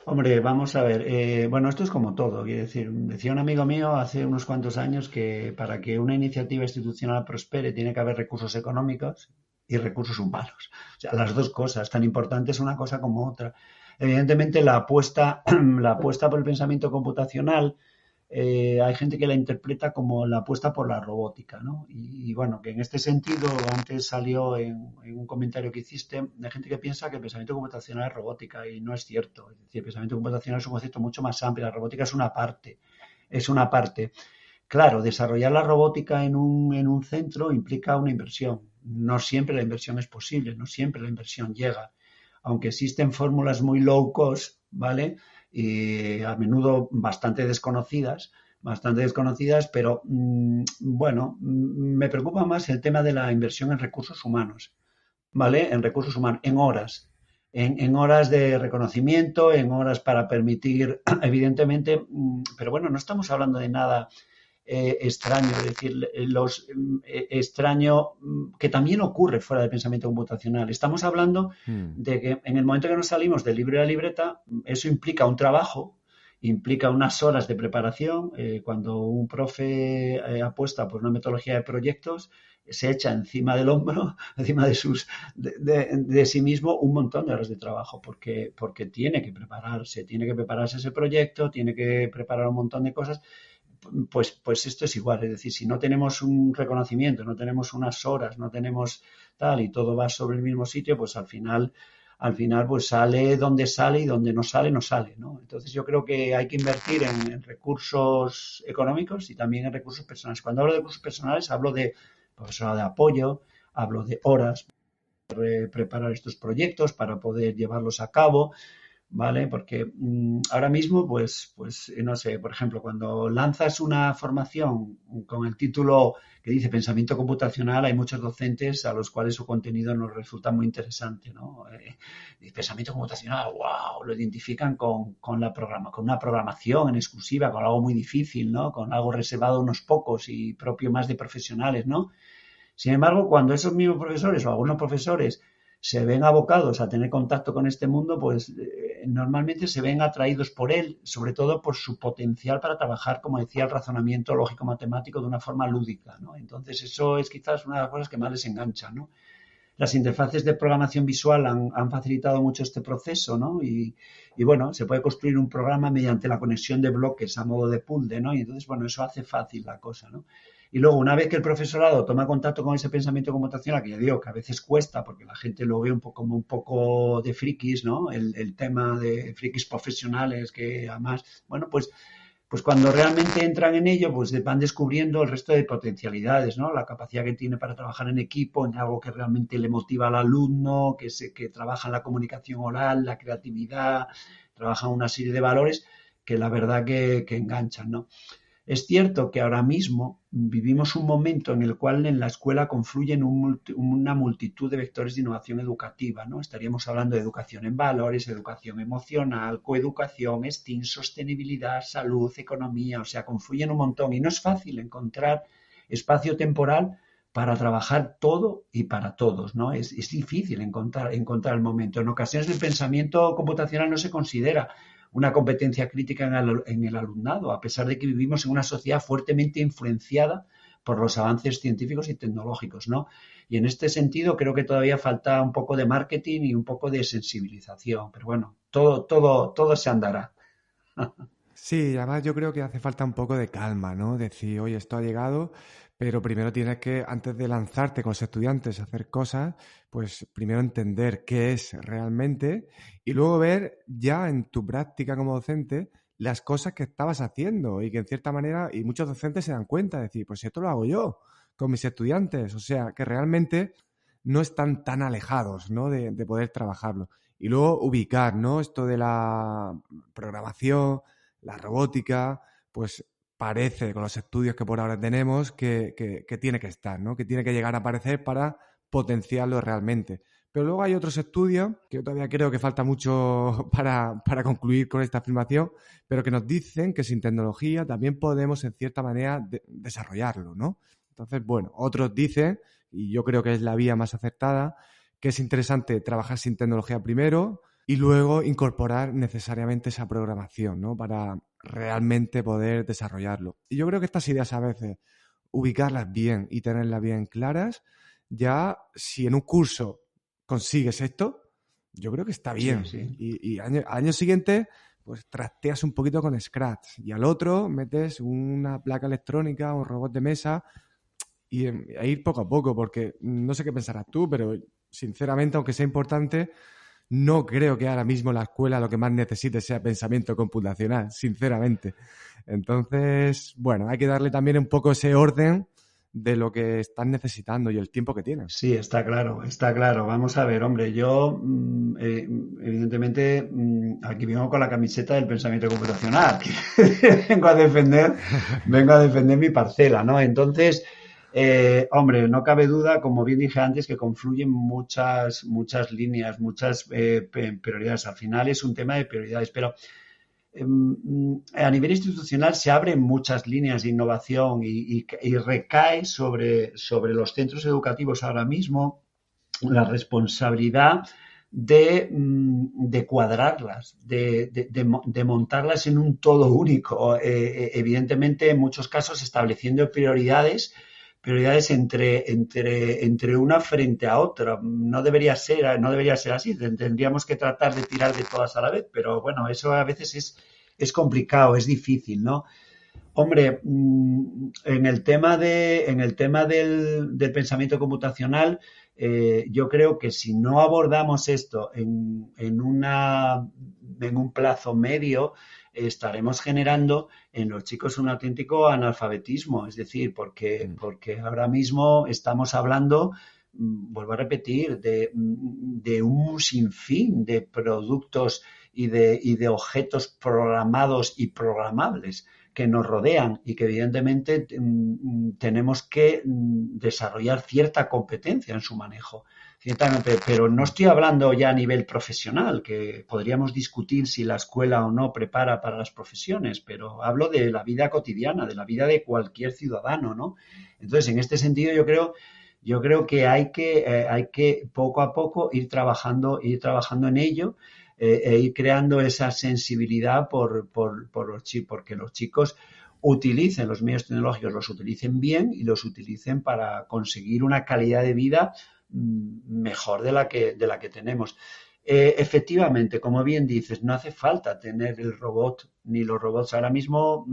Hombre, vamos a ver. Bueno, esto es como todo. Quiero decir, decía un amigo mío hace unos cuantos años que para que una iniciativa institucional prospere tiene que haber recursos económicos y recursos humanos. O sea, las dos cosas, tan importantes una cosa como otra. Evidentemente, la apuesta, la apuesta por el pensamiento computacional, hay gente que la interpreta como la apuesta por la robótica, ¿no? Y bueno, que en este sentido, antes salió en un comentario que hiciste, hay gente que piensa que el pensamiento computacional es robótica y no es cierto. Es decir, el pensamiento computacional es un concepto mucho más amplio, la robótica es una parte, es una parte. Claro, desarrollar la robótica en un centro implica una inversión. No siempre la inversión es posible, no siempre la inversión llega. Aunque existen fórmulas muy low cost, ¿vale? Y a menudo bastante desconocidas, pero bueno, me preocupa más el tema de la inversión en recursos humanos, ¿vale? En recursos humanos, en horas, en horas de reconocimiento, en horas para permitir, evidentemente, pero bueno, no estamos hablando de nada extraño, es decir, extraño que también ocurre fuera del pensamiento computacional. Estamos hablando de que en el momento que nos salimos del libro y la libreta, eso implica un trabajo, implica unas horas de preparación. Cuando un profe apuesta por una metodología de proyectos, se echa encima del hombro, encima de sí mismo, un montón de horas de trabajo, porque tiene que prepararse ese proyecto, tiene que preparar un montón de cosas. Pues esto es igual, es decir, si no tenemos un reconocimiento, no tenemos unas horas, no tenemos tal y todo va sobre el mismo sitio, pues al final pues sale y donde no sale, no sale, ¿no? Entonces yo creo que hay que invertir en recursos económicos y también en recursos personales. Cuando hablo de recursos personales hablo de profesorado de apoyo, hablo de horas para preparar estos proyectos, para poder llevarlos a cabo, ¿vale? Porque ahora mismo, pues, no sé, por ejemplo, cuando lanzas una formación con el título que dice pensamiento computacional, hay muchos docentes a los cuales su contenido nos resulta muy interesante, ¿no? Pensamiento computacional, wow, lo identifican con una programación en exclusiva, con algo muy difícil, ¿no? Con algo reservado a unos pocos y propio más de profesionales, ¿no? Sin embargo, cuando esos mismos profesores o algunos profesores se ven abocados a tener contacto con este mundo, pues normalmente se ven atraídos por él, sobre todo por su potencial para trabajar, como decía, el razonamiento lógico-matemático de una forma lúdica, ¿no? Entonces eso es quizás una de las cosas que más les engancha, ¿no? Las interfaces de programación visual han facilitado mucho este proceso, ¿no? Y bueno, se puede construir un programa mediante la conexión de bloques a modo de puzzle, ¿no? Y entonces, bueno, eso hace fácil la cosa, ¿no? Y luego, una vez que el profesorado toma contacto con ese pensamiento computacional, que ya digo que a veces cuesta porque la gente lo ve como un poco de frikis, ¿no? El tema de frikis profesionales que además, bueno, pues pues cuando realmente entran en ello, pues van descubriendo el resto de potencialidades, ¿no? La capacidad que tiene para trabajar en equipo, en algo que realmente le motiva al alumno, que trabaja en la comunicación oral, la creatividad, trabaja en una serie de valores que la verdad que enganchan, ¿no? Es cierto que ahora mismo vivimos un momento en el cual en la escuela confluyen una multitud de vectores de innovación educativa, ¿no? Estaríamos hablando de educación en valores, educación emocional, coeducación, STEAM, sostenibilidad, salud, economía, o sea, confluyen un montón y no es fácil encontrar espacio temporal para trabajar todo y para todos, ¿no? Es difícil encontrar el momento. En ocasiones el pensamiento computacional no se considera una competencia crítica en el alumnado, a pesar de que vivimos en una sociedad fuertemente influenciada por los avances científicos y tecnológicos, ¿no? Y en este sentido creo que todavía falta un poco de marketing y un poco de sensibilización, pero bueno, todo se andará. Sí, además yo creo que hace falta un poco de calma, ¿no? Decir, oye, esto ha llegado, pero primero tienes que, antes de lanzarte con los estudiantes a hacer cosas, pues primero entender qué es realmente y luego ver ya en tu práctica como docente las cosas que estabas haciendo y que en cierta manera, y muchos docentes se dan cuenta, de decir, pues esto lo hago yo con mis estudiantes, o sea, que realmente no están tan alejados, ¿no? De poder trabajarlo. Y luego ubicar, ¿no? Esto de la programación, la robótica, pues parece, con los estudios que por ahora tenemos, que tiene que estar, ¿no? Que tiene que llegar a aparecer para potenciarlo realmente. Pero luego hay otros estudios, que yo todavía creo que falta mucho para concluir con esta afirmación, pero que nos dicen que sin tecnología también podemos, en cierta manera, desarrollarlo, ¿no? Entonces, bueno, otros dicen, y yo creo que es la vía más acertada, que es interesante trabajar sin tecnología primero, y luego incorporar necesariamente esa programación, ¿no? Para realmente poder desarrollarlo. Y yo creo que estas ideas a veces, ubicarlas bien y tenerlas bien claras, ya si en un curso consigues esto, yo creo que está Sí, bien. sí. Y año siguiente, pues trasteas un poquito con Scratch. Y al otro metes una placa electrónica, un robot de mesa y a ir poco a poco, porque no sé qué pensarás tú, pero sinceramente, aunque sea importante, no creo que ahora mismo la escuela lo que más necesite sea pensamiento computacional, sinceramente. Entonces, bueno, hay que darle también un poco ese orden de lo que están necesitando y el tiempo que tienen. Sí, está claro, está claro. Vamos a ver, hombre, yo evidentemente aquí vengo con la camiseta del pensamiento computacional, que vengo a defender mi parcela, ¿no? Entonces, hombre, no cabe duda, como bien dije antes, que confluyen muchas líneas, muchas prioridades. Al final es un tema de prioridades, pero a nivel institucional se abren muchas líneas de innovación y recae sobre los centros educativos ahora mismo la responsabilidad de cuadrarlas, de montarlas en un todo único. Evidentemente, en muchos casos, estableciendo prioridades entre una frente a otra. No debería ser así. Tendríamos que tratar de tirar de todas a la vez, pero bueno, eso a veces es complicado, es difícil, ¿no? Hombre, en el tema del pensamiento computacional, yo creo que si no abordamos esto en un plazo medio, estaremos generando en los chicos un auténtico analfabetismo. Es decir, porque ahora mismo estamos hablando, vuelvo a repetir, de un sinfín de productos y de objetos programados y programables que nos rodean y que evidentemente tenemos que desarrollar cierta competencia en su manejo. Ciertamente, pero no estoy hablando ya a nivel profesional, que podríamos discutir si la escuela o no prepara para las profesiones, pero hablo de la vida cotidiana, de la vida de cualquier ciudadano, ¿no? Entonces, en este sentido, yo creo que hay que poco a poco ir trabajando en ello, ir creando esa sensibilidad por los chicos, porque los chicos utilicen los medios tecnológicos, los utilicen bien y los utilicen para conseguir una calidad de vida mejor de la que tenemos. Efectivamente, como bien dices, no hace falta tener el robot ni los robots. Ahora mismo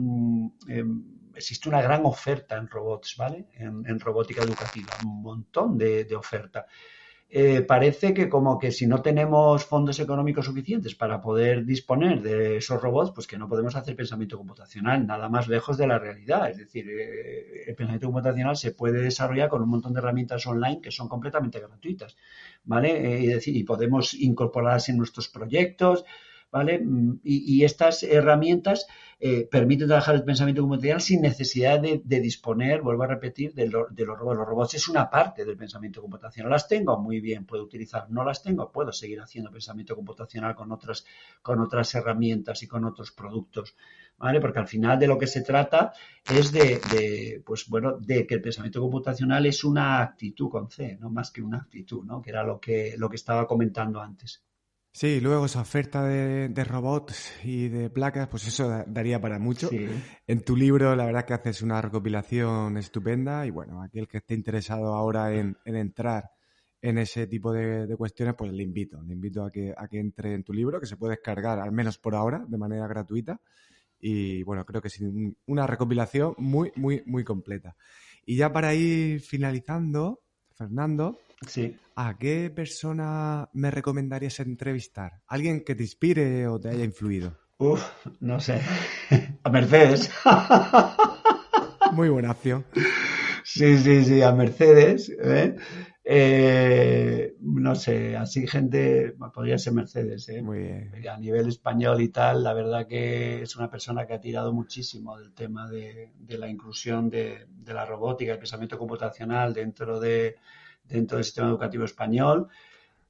existe una gran oferta en robots, ¿vale? En robótica educativa, un montón de oferta. parece que como que si no tenemos fondos económicos suficientes para poder disponer de esos robots, pues que no podemos hacer pensamiento computacional, nada más lejos de la realidad. Es decir, el pensamiento computacional se puede desarrollar con un montón de herramientas online que son completamente gratuitas, ¿vale? Y podemos incorporarlas en nuestros proyectos, ¿vale? Y estas herramientas permiten trabajar el pensamiento computacional sin necesidad de disponer, vuelvo a repetir, de los robots. Los robots es una parte del pensamiento computacional. ¿Las tengo? Muy bien, puedo utilizar. ¿No las tengo? Puedo seguir haciendo pensamiento computacional con otras herramientas y con otros productos, ¿vale? Porque al final de lo que se trata es de que el pensamiento computacional es una actitud con C, no más que una actitud, ¿no? Que era lo que estaba comentando antes. Sí, luego esa oferta de robots y de placas, pues eso daría para mucho. Sí. En tu libro, la verdad que haces una recopilación estupenda y bueno, aquel que esté interesado ahora en entrar en ese tipo de cuestiones, pues le invito a que entre en tu libro, que se puede descargar, al menos por ahora, de manera gratuita. Y bueno, creo que es una recopilación muy, muy, muy completa. Y ya para ir finalizando, Fernando, Sí. ¿a qué persona me recomendarías entrevistar? ¿Alguien que te inspire o te haya influido? No sé. A Mercedes. Muy buena opción. Sí, a Mercedes. No sé, así gente, podría ser Mercedes. Muy bien. A nivel español y tal, la verdad que es una persona que ha tirado muchísimo del tema de la inclusión de la robótica, el pensamiento computacional dentro del sistema educativo español.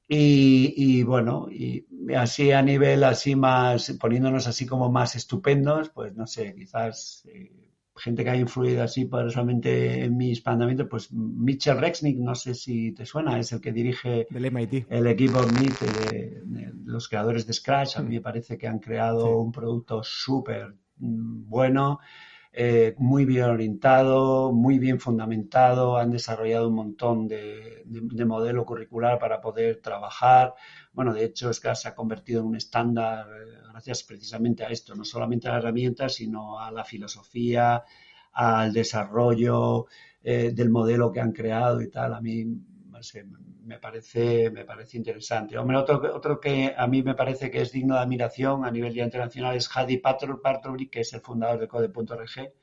Y bueno, y así a nivel así más, poniéndonos así como más estupendos, pues no sé, quizás gente que haya influido así personalmente en mis planteamientos, pues Mitchell Rexnick, no sé si te suena, es el que dirige Del MIT. el equipo MIT de los creadores de Scratch. A mí me parece que han creado un producto súper bueno, muy bien orientado, muy bien fundamentado, han desarrollado un montón de modelo curricular para poder trabajar. Bueno, de hecho, Scratch se ha convertido en un estándar gracias precisamente a esto, no solamente a las herramientas, sino a la filosofía, al desarrollo del modelo que han creado y tal. A mí no sé, me parece interesante. Hombre, otro que a mí me parece que es digno de admiración a nivel ya internacional es Hadi Partovi, que es el fundador de Code.org,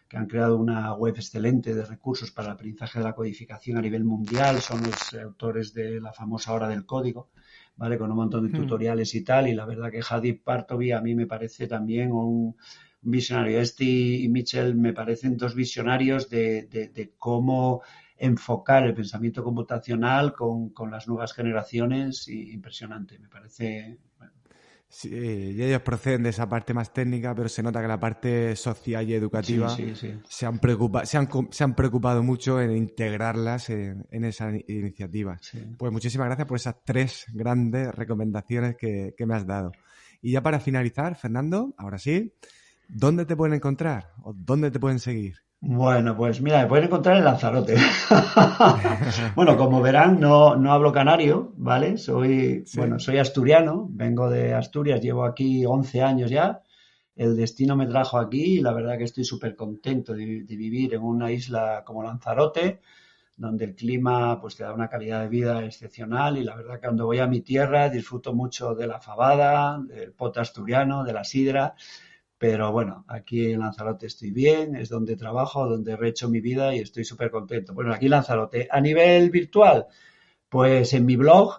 que han creado una web excelente de recursos para el aprendizaje de la codificación a nivel mundial. Son los autores de la famosa Hora del Código, ¿vale? Con un montón de tutoriales y tal. Y la verdad que Hadi Partovi a mí me parece también un visionario. Este y Mitchell me parecen dos visionarios de cómo enfocar el pensamiento computacional con las nuevas generaciones. Impresionante, me parece. Bueno. Sí, y ellos proceden de esa parte más técnica, pero se nota que la parte social y educativa Sí. se han preocupado mucho en integrarlas en esas iniciativas. Sí. Pues muchísimas gracias por esas 3 grandes recomendaciones que me has dado. Y ya para finalizar, Fernando, ahora sí, ¿dónde te pueden encontrar o dónde te pueden seguir? Bueno, pues mira, me pueden encontrar en Lanzarote. Bueno, como verán, no hablo canario, ¿vale? Soy asturiano, vengo de Asturias, llevo aquí 11 años ya. El destino me trajo aquí y la verdad que estoy súper contento de vivir en una isla como Lanzarote, donde el clima pues te da una calidad de vida excepcional y la verdad que cuando voy a mi tierra disfruto mucho de la fabada, del pote asturiano, de la sidra. Pero bueno, aquí en Lanzarote estoy bien, es donde trabajo, donde he hecho mi vida y estoy súper contento. Bueno, aquí en Lanzarote. A nivel virtual, pues en mi blog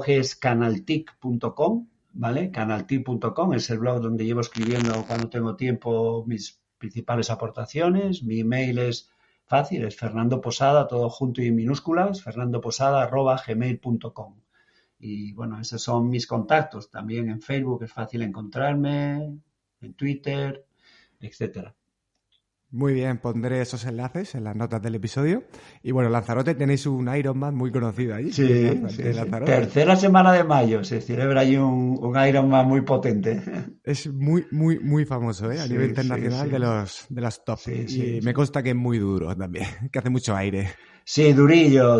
es canaltic.com, ¿vale? Canaltic.com es el blog donde llevo escribiendo cuando tengo tiempo mis principales aportaciones. Mi email es fácil, es Fernando Posada, todo junto y en minúsculas, fernandoposada@gmail.com. Y bueno, esos son mis contactos. También en Facebook es fácil encontrarme, en Twitter, etcétera. Muy bien, pondré esos enlaces en las notas del episodio. Y bueno, Lanzarote tenéis un Ironman muy conocido allí. Sí. Tercera semana de mayo se celebra allí un Ironman muy potente. Es muy, muy, muy famoso, ¿eh? A nivel internacional de los top. Y me consta que es muy duro también, que hace mucho aire. Sí, durillo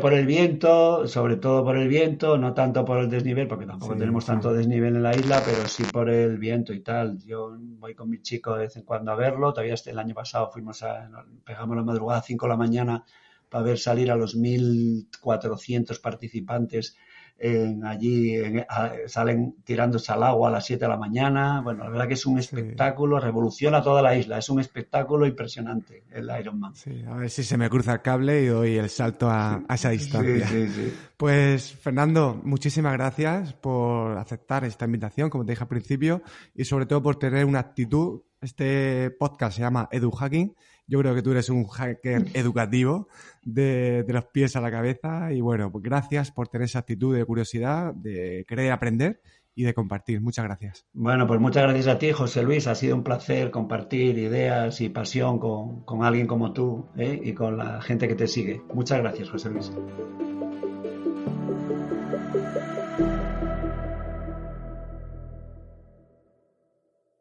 por el viento, sobre todo por el viento, no tanto por el desnivel, porque tampoco tenemos tanto desnivel en la isla, pero sí por el viento y tal. Yo voy con mi chico de vez en cuando a verlo, todavía el año pasado pegamos la madrugada a 5 de la mañana para ver salir a los 1.400 participantes salen tirándose al agua a las 7 de la mañana. Bueno, la verdad que es un espectáculo, revoluciona toda la isla, es un espectáculo impresionante el Ironman. Sí, a ver si se me cruza el cable y doy el salto a esa distancia. Sí. Pues, Fernando, muchísimas gracias por aceptar esta invitación, como te dije al principio, y sobre todo por tener una actitud. Este podcast se llama EduHacking. Yo creo que tú eres un hacker educativo de los pies a la cabeza y bueno, pues gracias por tener esa actitud de curiosidad, de querer aprender y de compartir. Muchas gracias. Bueno, pues muchas gracias a ti, José Luis. Ha sido un placer compartir ideas y pasión con alguien como tú, y con la gente que te sigue. Muchas gracias, José Luis.